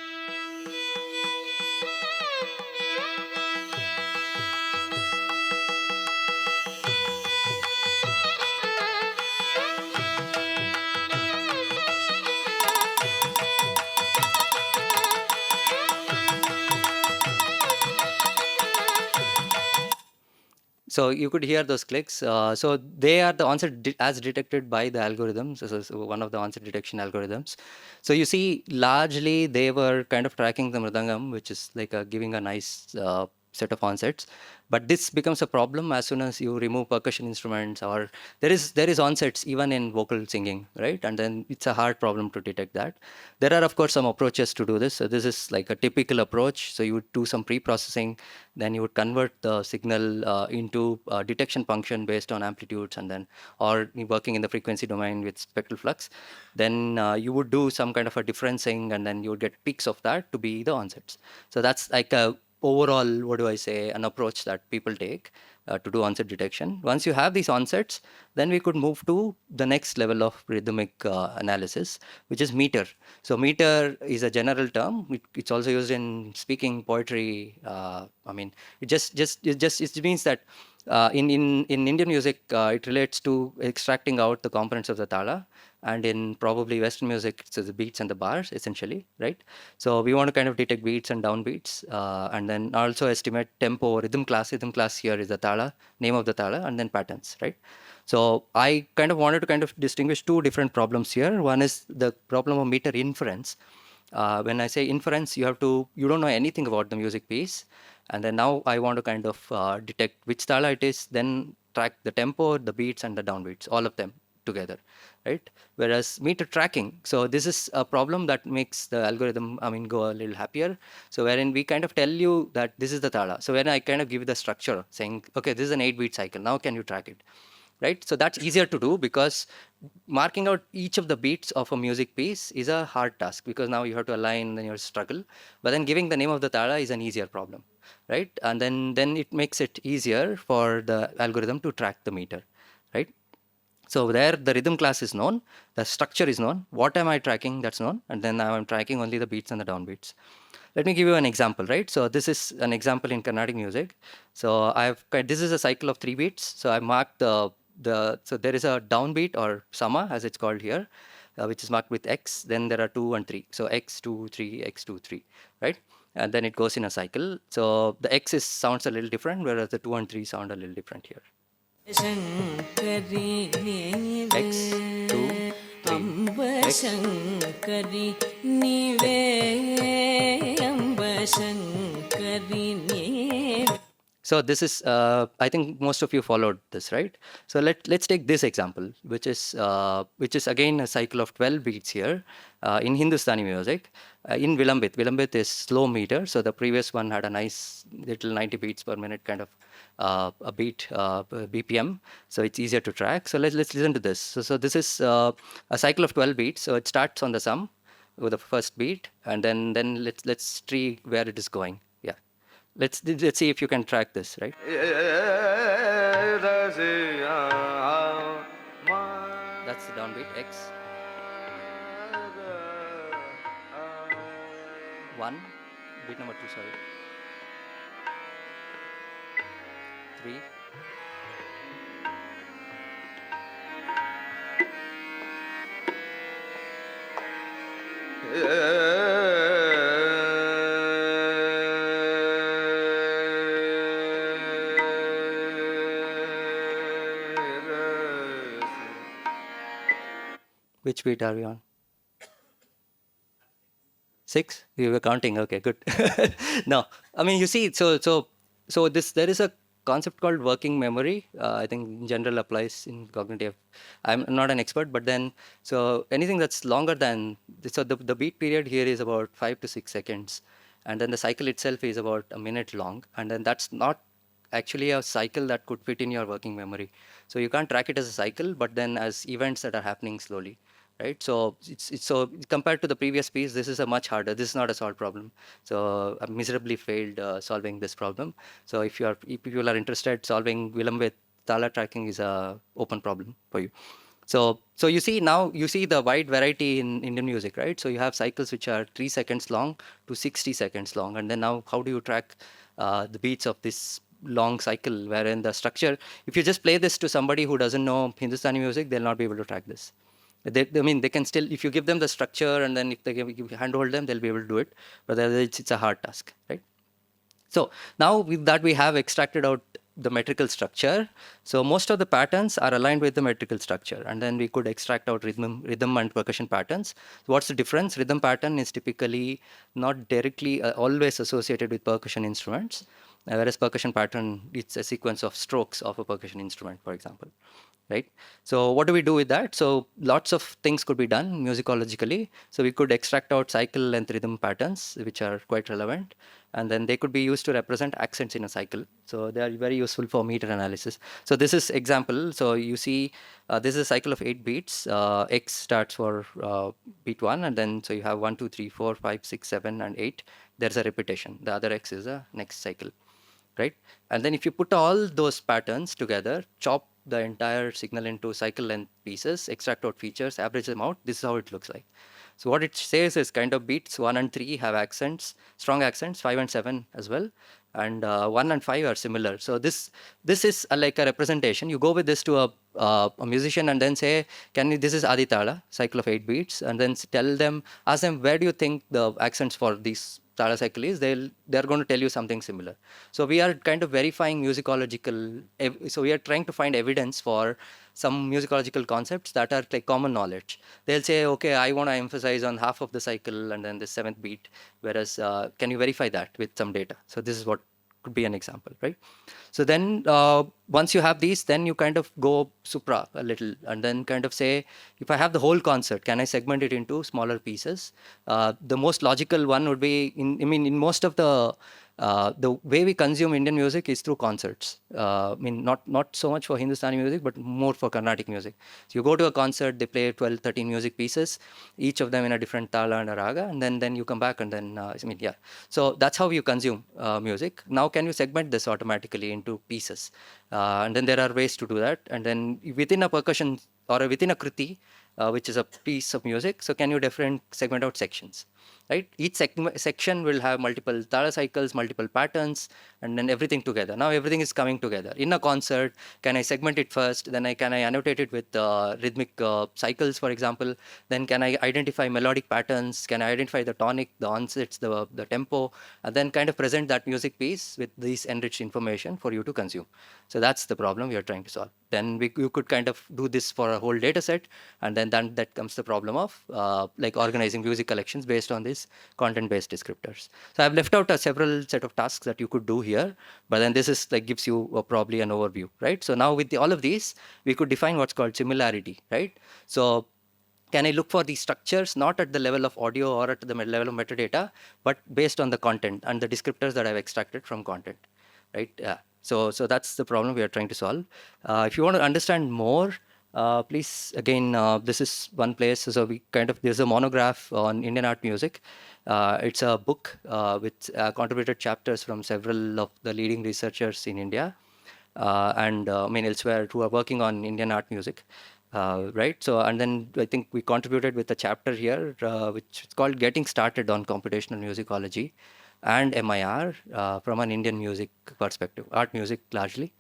So you could hear those clicks. So they are the onset as detected by the algorithms. This is one of the onset detection algorithms. So you see, largely they were kind of tracking the mridangam, which is like giving a nice set of onsets. But this becomes a problem as soon as you remove percussion instruments, or there is onsets even in vocal singing, right? And then it's a hard problem to detect that. There are of course some approaches to do this. So this is like a typical approach. So you would do some pre-processing, then you would convert the signal into a detection function based on amplitudes, and then or working in the frequency domain with spectral flux. Then you would do some kind of a differencing, and then you would get peaks of that to be the onsets. So that's like a overall, what do I say, an approach that people take to do onset detection. Once you have these onsets, then we could move to the next level of rhythmic analysis, which is meter. So meter is a general term. It's also used in speaking, poetry. I mean, it means that in Indian music, it relates to extracting out the components of the tala, and in probably Western music, it's the beats and the bars essentially, right? So we want to kind of detect beats and downbeats, and then also estimate tempo, rhythm class. Rhythm class here is the tala, name of the tala, and then patterns, right? So I kind of wanted to kind of distinguish two different problems here. One is the problem of meter inference. When I say inference, you don't know anything about the music piece, and then now I want to kind of detect which tala it is, then track the tempo, the beats, and the downbeats, all of them together, right? Whereas meter tracking, so this is a problem that makes the algorithm, I mean, go a little happier. So wherein we kind of tell you that this is the tala. So when I kind of give the structure saying, okay, this is an 8-beat cycle, now can you track it? Right? So that's easier to do, because marking out each of the beats of a music piece is a hard task, because now you have to align, then you have to struggle. But then giving the name of the tala is an easier problem, right? And then it makes it easier for the algorithm to track the meter, right? So there the rhythm class is known, the structure is known, what am I tracking, that's known, and then now I'm tracking only the beats and the downbeats. Let me give you an example, right? So this is an example in Carnatic music. So this is a cycle of 3 beats. So I marked so there is a downbeat, or sama as it's called here, which is marked with X. Then there are 2 and 3. So X 2 3 X 2 3, right? And then it goes in a cycle. So the X sounds a little different, whereas the 2 and 3 sound a little different here. X 2 3 X. So this is, I think most of you followed this, right? So let's take this example, which is again a cycle of 12 beats here in Hindustani music. In Vilambit, Vilambit is slow meter. So the previous one had a nice little 90 beats per minute kind of a beat BPM. So it's easier to track. So let's listen to this. So this is a cycle of 12 beats. So it starts on the sum with the first beat, and then let's see where it is going. Yeah. Let's see if you can track this, right? That's the downbeat X. 1, beat number 2, sorry. 3. Which beat are we on? 6? You were counting. Okay, good. No, I mean, you see, so there is a concept called working memory. I think in general applies in cognitive. I'm not an expert, but then so anything that's longer than so the beat period here is about 5 to 6 seconds, and then the cycle itself is about a minute long, and then that's not actually a cycle that could fit in your working memory. So you can't track it as a cycle, but then as events that are happening slowly, right? So it's so compared to the previous piece, this is a much harder. This is not a solved problem. So I miserably failed solving this problem. So if people are interested, solving Vilambit Tala tracking is a open problem for you. So you see now you see the wide variety in Indian music, right? So you have cycles which are 3 seconds long to 60 seconds long, and then now how do you track the beats of this long cycle? Wherein the structure, if you just play this to somebody who doesn't know Hindustani music, they'll not be able to track this. I mean, they can still, if you give them the structure and then if they handhold them, they'll be able to do it. But it's a hard task, right? So now with that, we have extracted out the metrical structure. So most of the patterns are aligned with the metrical structure, and then we could extract out rhythm and percussion patterns. So what's the difference? Rhythm pattern is typically not directly always associated with percussion instruments, whereas percussion pattern, it's a sequence of strokes of a percussion instrument, for example. Right. So what do we do with that? So lots of things could be done musicologically. So we could extract out cycle length rhythm patterns, which are quite relevant, and then they could be used to represent accents in a cycle. So they are very useful for meter analysis. So this is example. So you see, this is a cycle of 8 beats. X starts for beat 1, and then so you have 1, 2, 3, 4, 5, 6, 7, and 8. There's a repetition. The other X is a next cycle, right? And then if you put all those patterns together, chop the entire signal into cycle length pieces, extract out features, average them out, this is how it looks like. So what it says is kind of beats 1 and 3 have accents, strong accents, 5 and 7 as well, and 1 and 5 are similar. So this is like a representation. You go with this to a musician and then say, can you, this is Aditala, cycle of 8 beats, and then tell them, ask them, where do you think the accents for these Tala cycle is? They're going to tell you something similar. So we are kind of verifying musicological. So we are trying to find evidence for some musicological concepts that are like common knowledge. They'll say, okay, I want to emphasize on half of the cycle and then the seventh beat. Whereas, can you verify that with some data? So this is what could be an example, right? So then once you have these, then you kind of go supra a little and then kind of say, if I have the whole concert, can I segment it into smaller pieces? The most logical one would be, in most of the way we consume Indian music is through concerts. Not so much for Hindustani music, but more for Carnatic music. So you go to a concert, they play 12, 13 music pieces, each of them in a different tala and a raga, and then you come back and then, yeah. So that's how you consume music. Now, can you segment this automatically into pieces? And then there are ways to do that. And then within a percussion or within a kriti, which is a piece of music, so can you different segment out sections? Right, each section will have multiple tala cycles, multiple patterns, and then everything together. Now everything is coming together in a concert. Can I segment it first, then can I annotate it with rhythmic cycles, for example? Then can I identify melodic patterns? Can I identify the tonic, the onsets, the tempo, and then kind of present that music piece with this enriched information for you to consume? So that's the problem we are trying to solve. Then you could kind of do this for a whole data set, and then that comes the problem of like organizing music collections based on these content-based descriptors. So I've left out a several set of tasks that you could do here, but then this is like gives you probably an overview, right? So now with all of these, we could define what's called similarity, right? So can I look for these structures not at the level of audio or at the level of metadata, but based on the content and the descriptors that I've extracted from content, right? So that's the problem we are trying to solve. If you want to understand more, please again, this is one place. So we kind of there's a monograph on Indian art music. It's a book with contributed chapters from several of the leading researchers in India and elsewhere who are working on Indian art music. Right. So, and then I think we contributed with a chapter here, which is called Getting Started on Computational Musicology and MIR from an Indian music perspective, art music largely.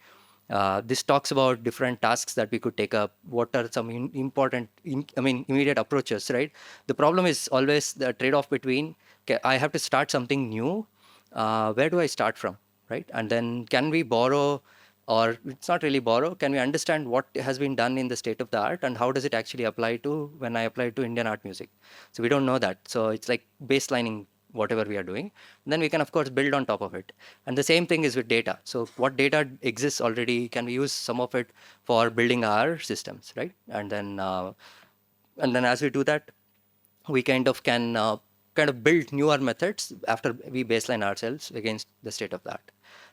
This talks about different tasks that we could take up. What are some important, immediate approaches, right? The problem is always the trade-off between, okay, I have to start something new. Where do I start from, right? And then can we borrow, or it's not really borrow, can we understand what has been done in the state of the art and how does it actually apply to when I apply to Indian art music? So we don't know that. So it's like baselining whatever we are doing. And then we can, of course, build on top of it. And the same thing is with data. So what data exists already, can we use some of it for building our systems, right? And then as we do that, we kind of can build newer methods after we baseline ourselves against the state of that,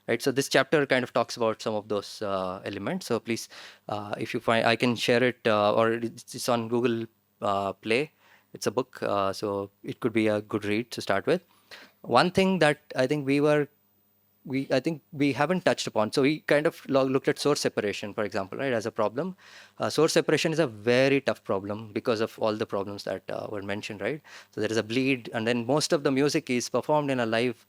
right? So this chapter kind of talks about some of those elements. So please, if you find, I can share it, or it's on Google Play. It's a book, so it could be a good read to start with. One thing that I think I think we haven't touched upon. So we kind of looked at source separation, for example, right, as a problem. Source separation is a very tough problem because of all the problems that were mentioned, right? So there is a bleed, and then most of the music is performed in a live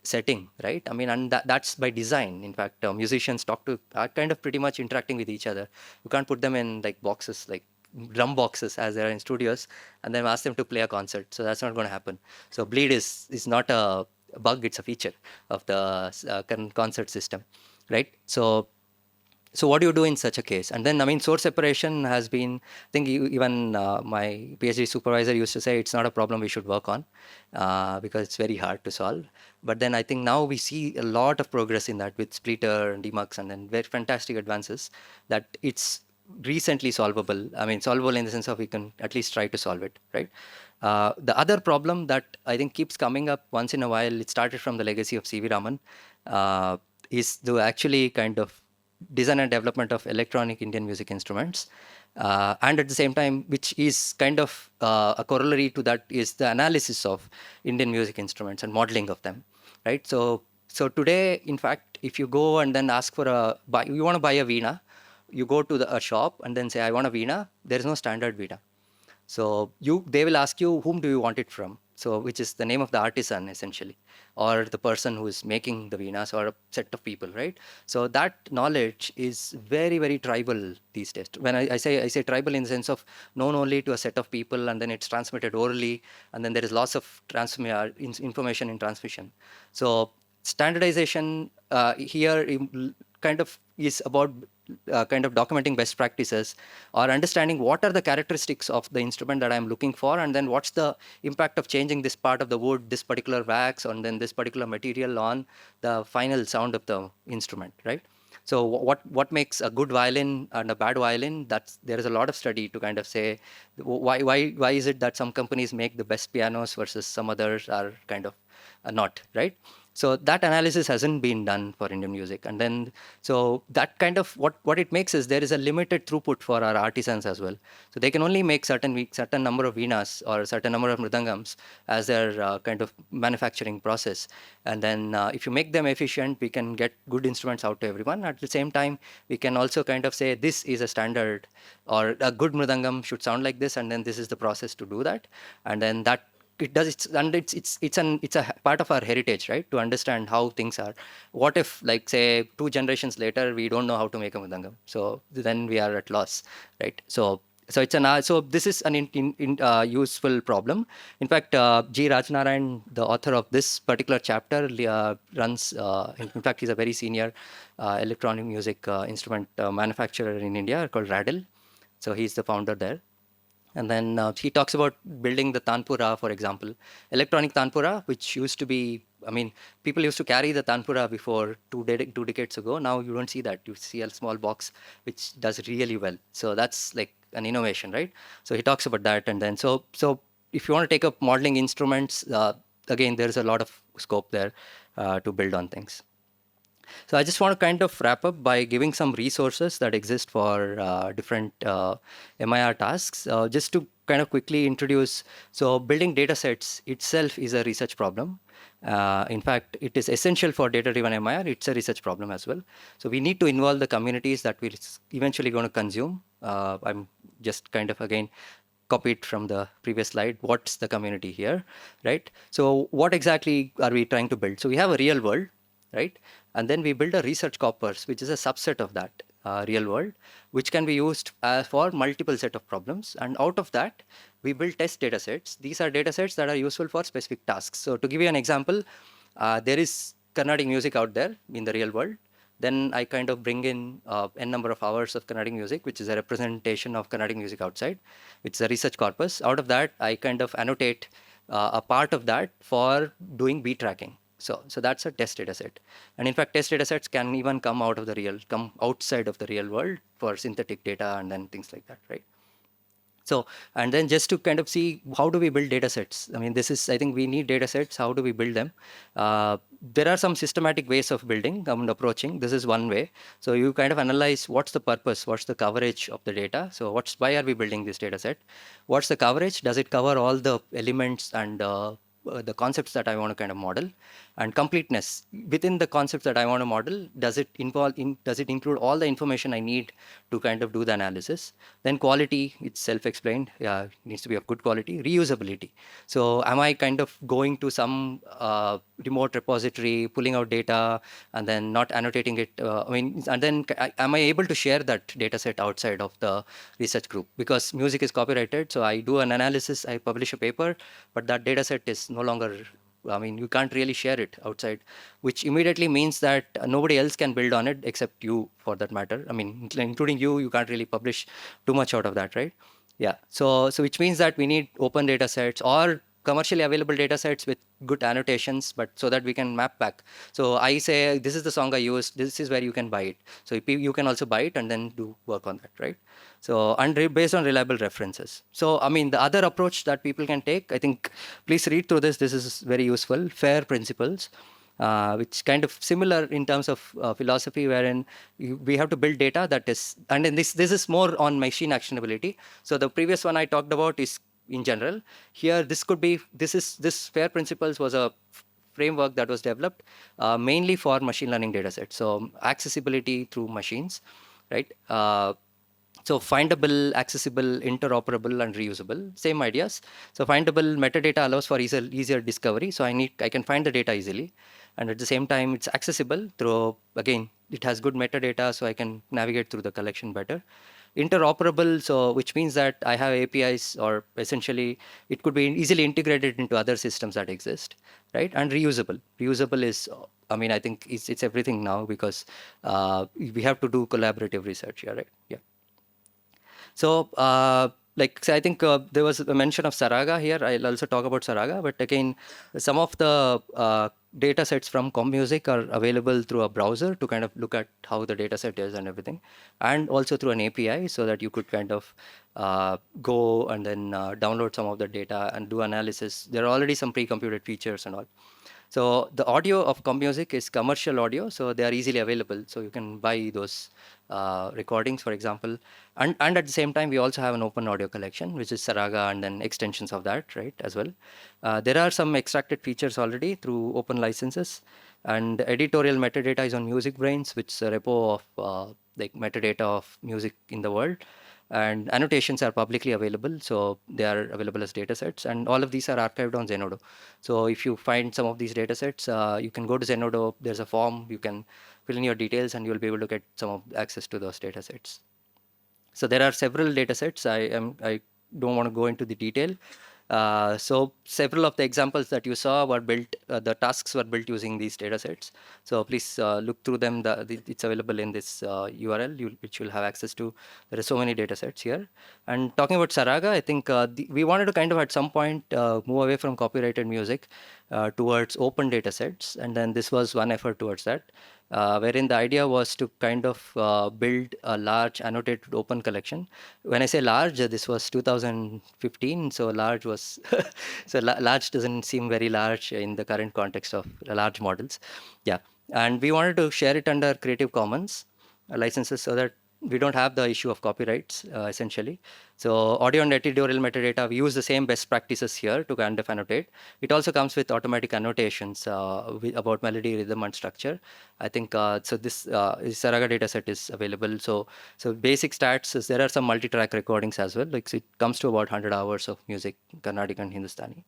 setting, right? And that's by design. In fact, musicians are kind of pretty much interacting with each other. You can't put them in like boxes, like drum boxes as they're in studios, and then ask them to play a concert. So that's not going to happen. So bleed is not a bug, it's a feature of the current concert system. right? So what do you do in such a case? And then, I mean, source separation has been, I think even my PhD supervisor used to say it's not a problem we should work on because it's very hard to solve. But then I think now we see a lot of progress in that with splitter and demux and then very fantastic advances that it's recently solvable. I mean, solvable in the sense of we can at least try to solve it, right? The other problem that I think keeps coming up once in a while, it started from the legacy of C.V. Raman, uh, is to actually kind of design and development of electronic Indian music instruments. And at the same time, which is kind of a corollary to that, is the analysis of Indian music instruments and modeling of them, right? So today, in fact, if you go and then ask for you want to buy a veena, you go to a shop and then say, I want a veena. There is no standard veena. So they will ask you, whom do you want it from? So which is the name of the artisan essentially, or the person who is making the Venas, or a set of people, right? So that knowledge is very, very tribal these days. When I say tribal in the sense of known only to a set of people, and then it's transmitted orally, and then there is loss of information in transmission. So standardization here kind of is about kind of documenting best practices, or understanding what are the characteristics of the instrument that I'm looking for, and then what's the impact of changing this part of the wood, this particular wax, and then this particular material on the final sound of the instrument, right? So what makes a good violin and a bad violin? That's there is a lot of study to kind of say why is it that some companies make the best pianos versus some others are kind of not, right? So that analysis hasn't been done for Indian music. And then, so that kind of what it makes is there is a limited throughput for our artisans as well. So they can only make certain number of Venas or a certain number of Mridangams as their kind of manufacturing process. And then if you make them efficient, we can get good instruments out to everyone. At the same time, we can also kind of say this is a standard, or a good Mridangam should sound like this, and then this is the process to do that. And then that it does it's and it's a part of our heritage, right, to understand how things are. What if, like, say 2 generations later we don't know how to make a mridangam? So then we are at loss, right? So this is an useful problem. In fact, G Rajnarayan, the author of this particular chapter, runs in fact he's a very senior electronic music instrument manufacturer in India called Radel. So he's the founder there. And then he talks about building the Tanpura, for example, electronic Tanpura, which used to be, I mean, people used to carry the Tanpura before 2 decades ago. Now you don't see that. You see a small box which does really well. So that's like an innovation, right? So he talks about that. And then, so if you want to take up modeling instruments, again, there's a lot of scope there to build on things. So I just want to kind of wrap up by giving some resources that exist for different MIR tasks. Just to kind of quickly introduce, so building data sets itself is a research problem. In fact, it is essential for data-driven MIR. It's a research problem as well. So we need to involve the communities that we're eventually going to consume. I'm just kind of, again, copied from the previous slide. What's the community here, right? So what exactly are we trying to build? So we have a real world, right? And then we build a research corpus, which is a subset of that real world, which can be used for multiple set of problems. And out of that, we build test data sets. These are data sets that are useful for specific tasks. So to give you an example, there is Carnatic music out there in the real world. Then I kind of bring in n number of hours of Carnatic music, which is a representation of Carnatic music outside, which is a research corpus. Out of that, I kind of annotate a part of that for doing beat tracking. So that's a test data set. And in fact, test data sets can even come outside of the real world for synthetic data and then things like that, right? So, and then just to kind of see how do we build data sets? I mean, I think we need data sets. How do we build them? There are some systematic ways of building and approaching. This is one way. So you kind of analyze what's the purpose, what's the coverage of the data. So why are we building this data set? What's the coverage? Does it cover all the elements and the concepts that I want to kind of model? And completeness within the concepts that I want to model, does it include all the information I need to kind of do the analysis? Then quality, it's self-explained, needs to be of good quality. Reusability, so am I kind of going to some remote repository, pulling out data and then not annotating it? And then am I able to share that data set outside of the research group? Because music is copyrighted, so I do an analysis, I publish a paper, but that data set is no longer I mean, you can't really share it outside, which immediately means that nobody else can build on it except you, for that matter. I mean, including you can't really publish too much out of that, right? Yeah. So which means that we need open data sets or commercially available data sets with good annotations, but so that we can map back. So I say, this is the song I used, this is where you can buy it. So you can also buy it and then do work on that, right? So, and based on reliable references. So, I mean, the other approach that people can take, I think, please read through this. This is very useful. FAIR principles, which kind of similar in terms of philosophy, wherein we have to build data that is, and then this is more on machine actionability. So the previous one I talked about is in general. Here, this FAIR principles was a framework that was developed mainly for machine learning data sets. So accessibility through machines, right? So findable, accessible, interoperable, and reusable, same ideas. So findable metadata allows for easier discovery. So I can find the data easily, and at the same time it's accessible through, again, it has good metadata, so I can navigate through the collection better. Interoperable, so which means that I have APIs, or essentially it could be easily integrated into other systems that exist, right? And reusable. Reusable is, I mean, I think it's everything now, because we have to do collaborative research here, right? Yeah. So, so I think there was a mention of Saraga here. I'll also talk about Saraga, but again, some of the data sets from ComMusic are available through a browser to kind of look at how the data set is and everything, and also through an API, so that you could kind of go and then download some of the data and do analysis. There are already some pre-computed features and all. So the audio of ComMusic is commercial audio, so they are easily available. So you can buy those recordings, for example. And at the same time, we also have an open audio collection, which is Saraga, and then extensions of that, right, as well. There are some extracted features already through open licenses. And editorial metadata is on MusicBrainz, which is a repo of like metadata of music in the world. And annotations are publicly available, so they are available as datasets, and all of these are archived on Zenodo. So if you find some of these datasets, you can go to Zenodo. There's a form, you can fill in your details, and you'll be able to get some of access to those datasets. So there are several datasets. I don't want to go into the detail. So several of the examples that you saw were built, the tasks were built using these datasets. So please look through them. It's available in this URL, which you'll have access to. There are so many datasets here. And talking about Saraga, I think we wanted to kind of at some point move away from copyrighted music towards open datasets. And then this was one effort towards that. Wherein the idea was to kind of build a large annotated open collection. When I say large, this was 2015, so large was so large doesn't seem very large in the current context of large models. Yeah, and we wanted to share it under Creative Commons licenses, so that we don't have the issue of copyrights essentially. So audio and editorial metadata, we use the same best practices here to kind of annotate. It also comes with automatic annotations about melody, rhythm, and structure. I think so. This Saraga dataset is available. So basic stats is there are some multi-track recordings as well. Like, so it comes to about 100 hours of music, Carnatic and Hindustani,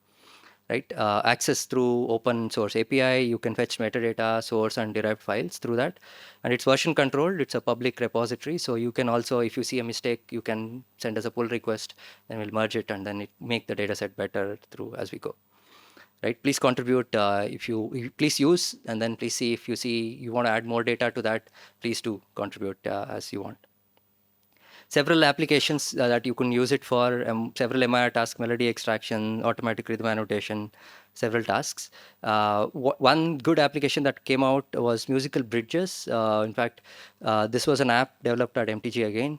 right? Access through open source API. You can fetch metadata, source, and derived files through that. And it's version controlled. It's a public repository. So you can also, if you see a mistake, you can send us a pull request, then we'll merge it, and then it make the dataset better through as we go. Right? Please contribute if you please use, and then please see if you see you want to add more data to that. Please do contribute as you want. Several applications that you can use it for, several MIR tasks, melody extraction, automatic rhythm annotation, several tasks. One good application that came out was musical bridges. In fact, this was an app developed at MTG again,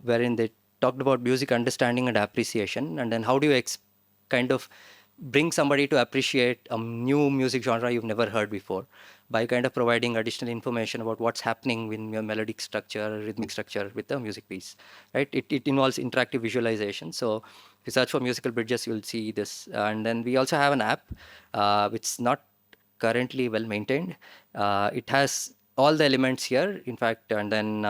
wherein they talked about music understanding and appreciation, and then how do you kind of bring somebody to appreciate a new music genre you've never heard before, by kind of providing additional information about what's happening in your melodic structure, rhythmic structure with the music piece, right? It involves interactive visualization. So if you search for musical bridges, you'll see this. And then we also have an app which is not currently well maintained. It has all the elements here, in fact, and then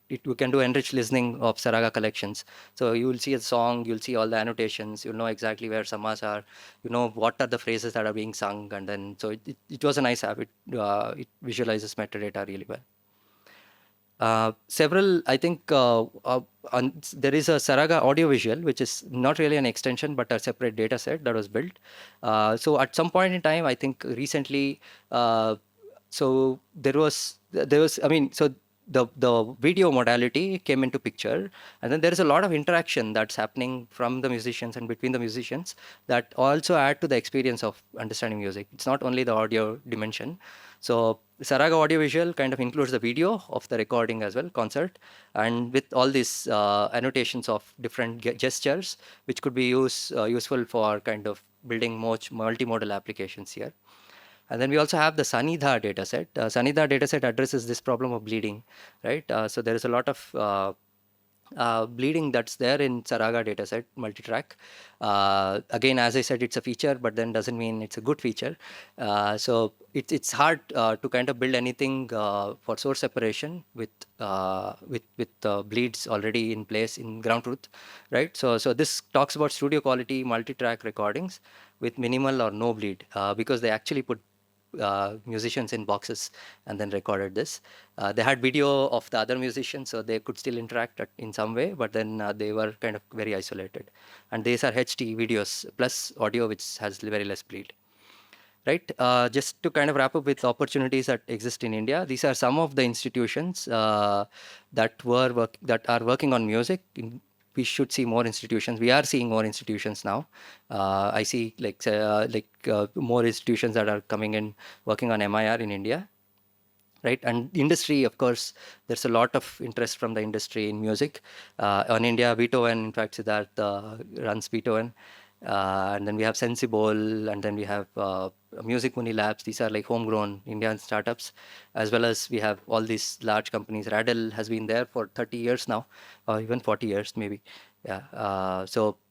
we can do enriched listening of Saraga collections. So you will see a song, you'll see all the annotations, you'll know exactly where samas are, you know what are the phrases that are being sung, and then so it was a nice app. It visualizes metadata really well. Several, I think, there is a Saraga audiovisual, which is not really an extension, but a separate data set that was built. So at some point in time, I think recently, so there was, I mean, so the video modality came into picture, and then there is a lot of interaction that's happening from the musicians and between the musicians that also add to the experience of understanding music. It's not only the audio dimension. So Saraga audiovisual kind of includes the video of the recording as well, concert, and with all these annotations of different gestures, which could be useful for kind of building more multimodal applications here. And then we also have the Sanidha dataset. Sanidha dataset addresses this problem of bleeding, right? So there is a lot of bleeding that's there in Saraga dataset, multi-track. Again, as I said, it's a feature, but then doesn't mean it's a good feature. So it's hard to kind of build anything for source separation with bleeds already in place in ground truth, right? So this talks about studio quality multi-track recordings with minimal or no bleed, because they actually put musicians in boxes and then recorded this. They had video of the other musicians, so they could still interact in some way, but then they were kind of very isolated. And these are HT videos plus audio, which has very less bleed. Right. Just to kind of wrap up with opportunities that exist in India, these are some of the institutions that are working on music. We should see more institutions. We are seeing more institutions now. I see more institutions that are coming in working on MIR in India, right? And industry, of course, there's a lot of interest from the industry in music. On India, Beethoven, in fact, Siddharth runs Beethoven. And then we have Sensible, and then we have Music Muni Labs. These are like homegrown Indian startups, as well as we have all these large companies. Radel has been there for 30 years now, or even 40 years maybe. Yeah.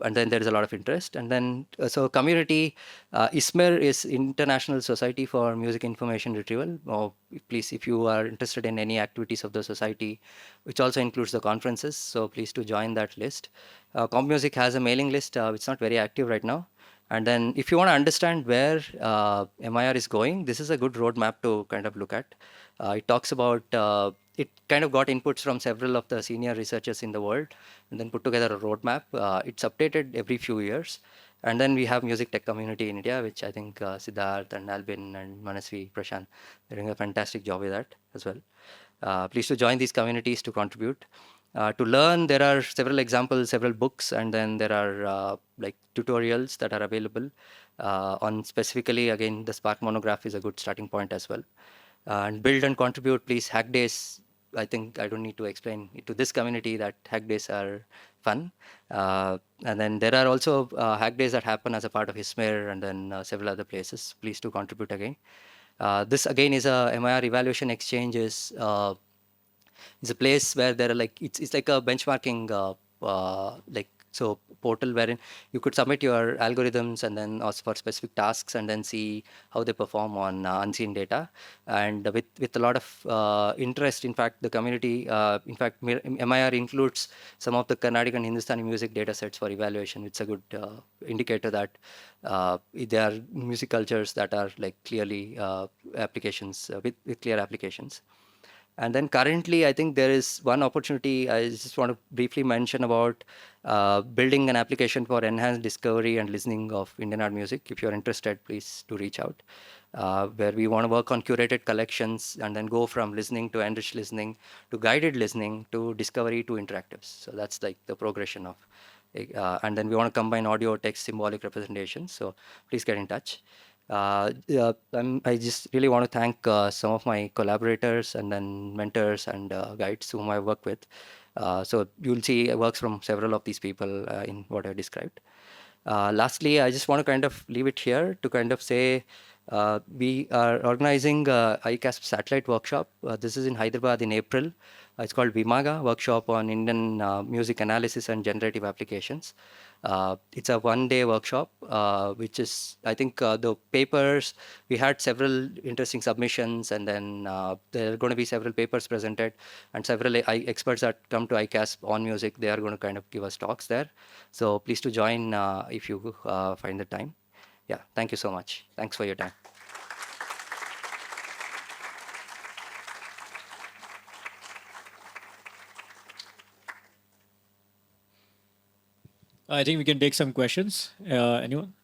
And then there is a lot of interest. And then, so community, ISMER is International Society for Music Information Retrieval. Please, if you are interested in any activities of the society, which also includes the conferences, so please to join that list. CompMusic has a mailing list. It's not very active right now. And then if you want to understand where MIR is going, this is a good roadmap to kind of look at. It talks about, it kind of got inputs from several of the senior researchers in the world and then put together a roadmap. It's updated every few years. And then we have music tech community in India, which I think Siddharth and Albin and Manasvi, Prashant, they're doing a fantastic job with that as well. Please to join these communities to contribute. To learn, there are several examples, several books, and then there are like tutorials that are available on specifically, again, the Spark monograph is a good starting point as well. And build and contribute, please. Hack days, I think I don't need to explain to this community that hack days are fun. And then there are also hack days that happen as a part of ISMER and then several other places. Please to contribute again. This again is a MIR evaluation exchange is a place where there are like it's like a benchmarking like so portal wherein you could submit your algorithms and then ask for specific tasks and then see how they perform on unseen data. And with a lot of interest, in fact, the community, in fact, MIR includes some of the Carnatic and Hindustani music data sets for evaluation. It's a good indicator that there are music cultures that are like clearly applications with clear applications. And then currently, I think there is one opportunity I just want to briefly mention about building an application for enhanced discovery and listening of Indian art music. If you're interested, please do reach out. Where we want to work on curated collections and then go from listening to enriched listening to guided listening to discovery to interactives. So that's like the progression of. And then we want to combine audio, text, symbolic representations. So please get in touch. Yeah, I just really want to thank some of my collaborators and then mentors and guides whom I work with. So you'll see works from several of these people in what I described. Lastly, I just want to kind of leave it here to kind of say we are organizing ICASP satellite workshop. This is in Hyderabad in April. It's called Vimaga Workshop on Indian Music Analysis and Generative Applications. It's a one-day workshop, which is, I think, the papers, we had several interesting submissions, and then there are going to be several papers presented, and several experts that come to ICASP on music, they are going to kind of give us talks there. So please to join if you find the time. Yeah, thank you so much. Thanks for your time. I think we can take some questions. Anyone?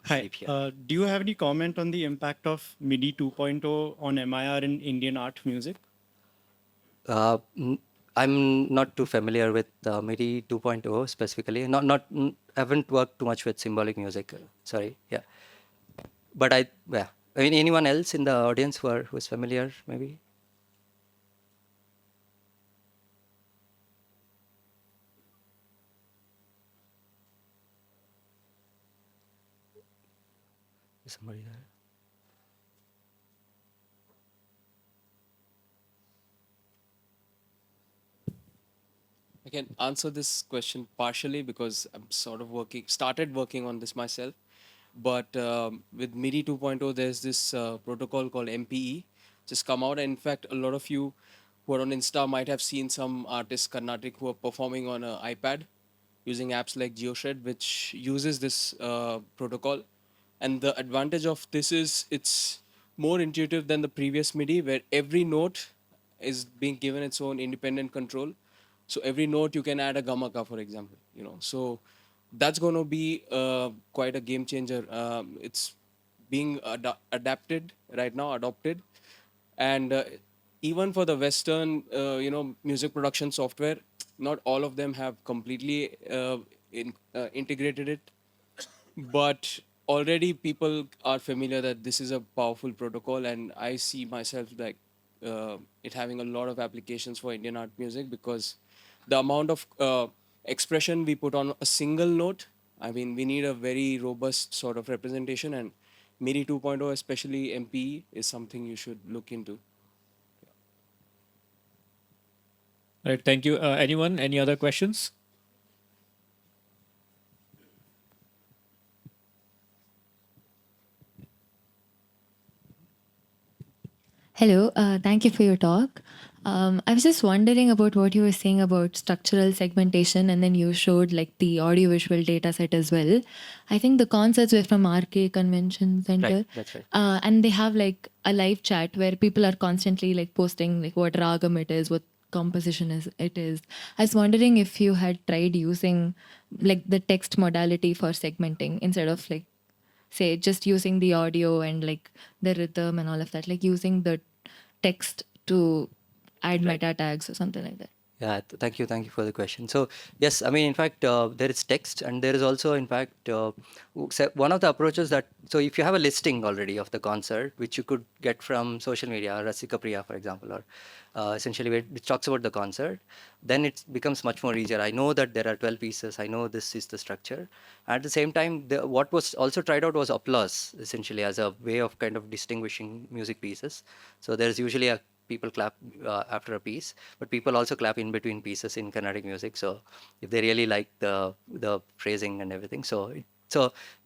Hi. Sleep here. Do you have any comment on the impact of MIDI 2.0 on MIR in Indian art music? Uh, n- I'm not too familiar with MIDI 2.0 specifically. Haven't worked too much with symbolic music. Sorry. Yeah. But yeah. I mean, anyone else in the audience who's familiar, maybe? Is somebody there? I can answer this question partially because I'm sort of started working on this myself. But with MIDI 2.0, there's this protocol called MPE, just come out. And in fact, a lot of you who are on Insta might have seen some artists, Carnatic, who are performing on an iPad using apps like GeoShred, which uses this protocol. And the advantage of this is it's more intuitive than the previous MIDI, where every note is being given its own independent control. So every note you can add a gamaka, for example. So that's going to be quite a game changer. It's being adapted right now, adopted, and even for the Western, music production software, not all of them have completely integrated it, but already people are familiar that this is a powerful protocol, and I see myself like it having a lot of applications for Indian art music because the amount of expression we put on a single note, I mean, we need a very robust sort of representation, and MIDI 2.0, especially MPE, is something you should look into. All right. Thank you. Anyone? Any other questions? Hello, thank you for your talk. I was just wondering about what you were saying about structural segmentation, and then you showed like the audiovisual data set as well. I think the concerts were from RK Convention Right. Center, That's right. and they have like a live chat where people are constantly like posting like what ragam it is, what composition is it is. I was wondering if you had tried using like the text modality for segmenting instead of like say just using the audio and like the rhythm and all of that, like using the text to add Right. meta tags or something like that. Yeah, thank you for the question. So yes, I mean, in fact, there is text, and there is also, in fact, one of the approaches that. So if you have a listing already of the concert, which you could get from social media, Rasika Priya, for example, or essentially which talks about the concert, then it becomes much more easier. I know that there are 12 pieces. I know this is the structure. At the same time, what was also tried out was applause, essentially as a way of kind of distinguishing music pieces. So there's usually a people clap after a piece, but people also clap in between pieces in Carnatic music. So if they really like the phrasing and everything,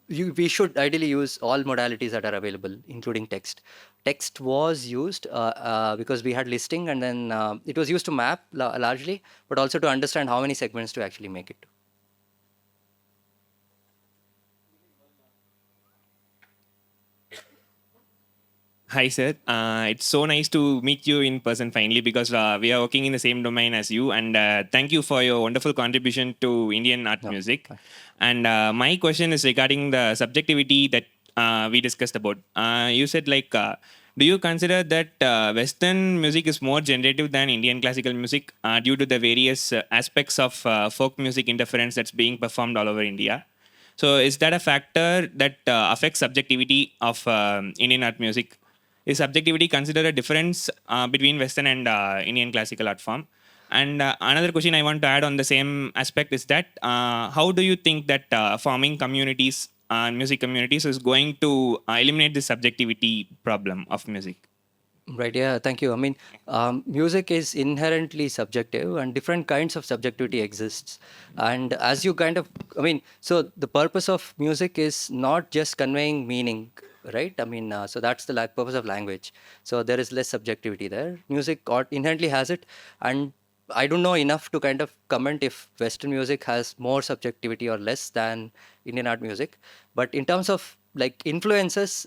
we should ideally use all modalities that are available, including text. Text was used because we had listing, and then it was used to map largely, but also to understand how many segments to actually make it. Hi, sir. It's so nice to meet you in person finally because we are working in the same domain as you. And thank you for your wonderful contribution to Indian art No, music. fine. And my question is regarding the subjectivity that we discussed about. You said, do you consider that Western music is more generative than Indian classical music due to the various aspects of folk music interference that's being performed all over India? So, is that a factor that affects subjectivity of Indian art music? Is subjectivity considered a difference between Western and Indian classical art form? And another question I want to add on the same aspect is that how do you think that forming communities and music communities is going to eliminate the subjectivity problem of music? Right. Yeah. Thank you. I mean, music is inherently subjective, and different kinds of subjectivity exists. And as you kind of, I mean, so the purpose of music is not just conveying meaning, right? I mean, so that's the purpose of language. So there is less subjectivity there. Music inherently has it, and I don't know enough to kind of comment if Western music has more subjectivity or less than Indian art music. But in terms of like influences,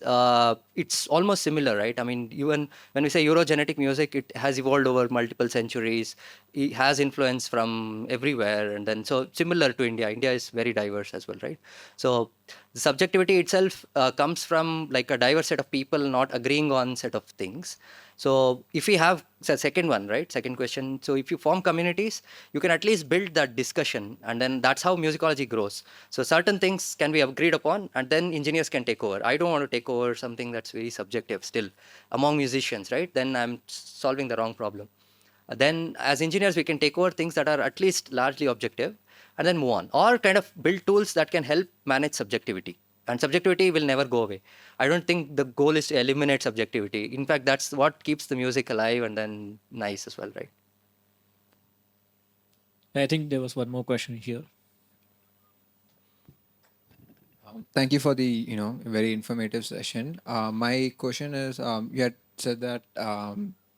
it's almost similar, right? I mean, even when we say Eurogenetic music, it has evolved over multiple centuries. It has influence from everywhere, and then so similar to India. India is very diverse as well, right? So the subjectivity itself comes from like a diverse set of people not agreeing on set of things. So if we have the second one, right? Second question. So if you form communities, you can at least build that discussion, and then that's how musicology grows. So certain things can be agreed upon, and then engineers can take over. I don't want to take over something that's very subjective still among musicians, right? Then I'm solving the wrong problem. Then as engineers, we can take over things that are at least largely objective and then move on, or kind of build tools that can help manage subjectivity. And subjectivity will never go away. I don't think the goal is to eliminate subjectivity. In fact, that's what keeps the music alive and then nice as well, right? I think there was one more question here. Thank you for the very informative session. My question is, you had said that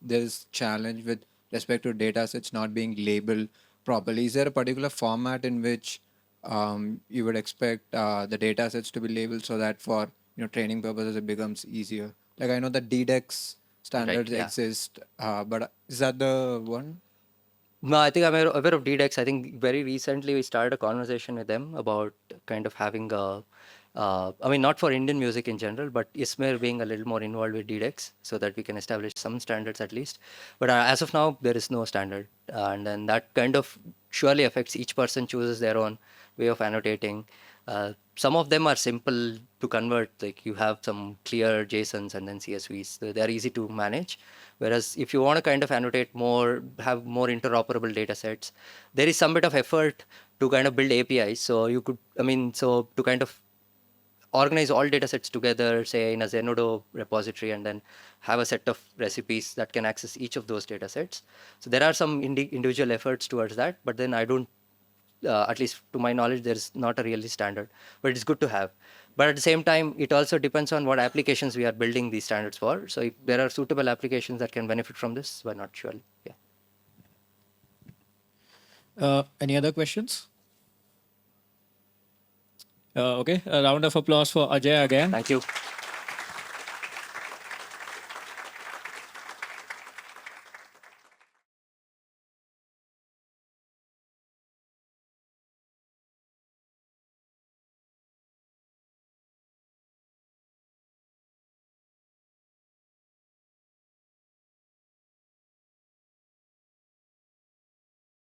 there's challenge with respect to data sets not being labeled properly. Is there a particular format in which you would expect the data sets to be labeled so that for training purposes it becomes easier? Like I know that DDEX standards yeah. exist, but is that the one? No, I think I'm aware of DDEx. I think very recently we started a conversation with them about kind of having a, I mean, not for Indian music in general, but ISMER being a little more involved with DDEx so that we can establish some standards at least. But as of now, there is no standard. And then that kind of surely affects each person chooses their own way of annotating. Some of them are simple to convert, like you have some clear JSONs and then CSVs. So they're easy to manage. Whereas if you want to kind of annotate more, have more interoperable data sets, there is some bit of effort to kind of build APIs. So you could, I mean, so to kind of organize all data sets together, say in a Zenodo repository, and then have a set of recipes that can access each of those data sets. So there are some individual efforts towards that, but then I don't, at least to my knowledge, there's not a really standard, but it's good to have. But at the same time, it also depends on what applications we are building these standards for. So if there are suitable applications that can benefit from this, why not? Surely, yeah. Any other questions? Okay, a round of applause for Ajay again. Thank you.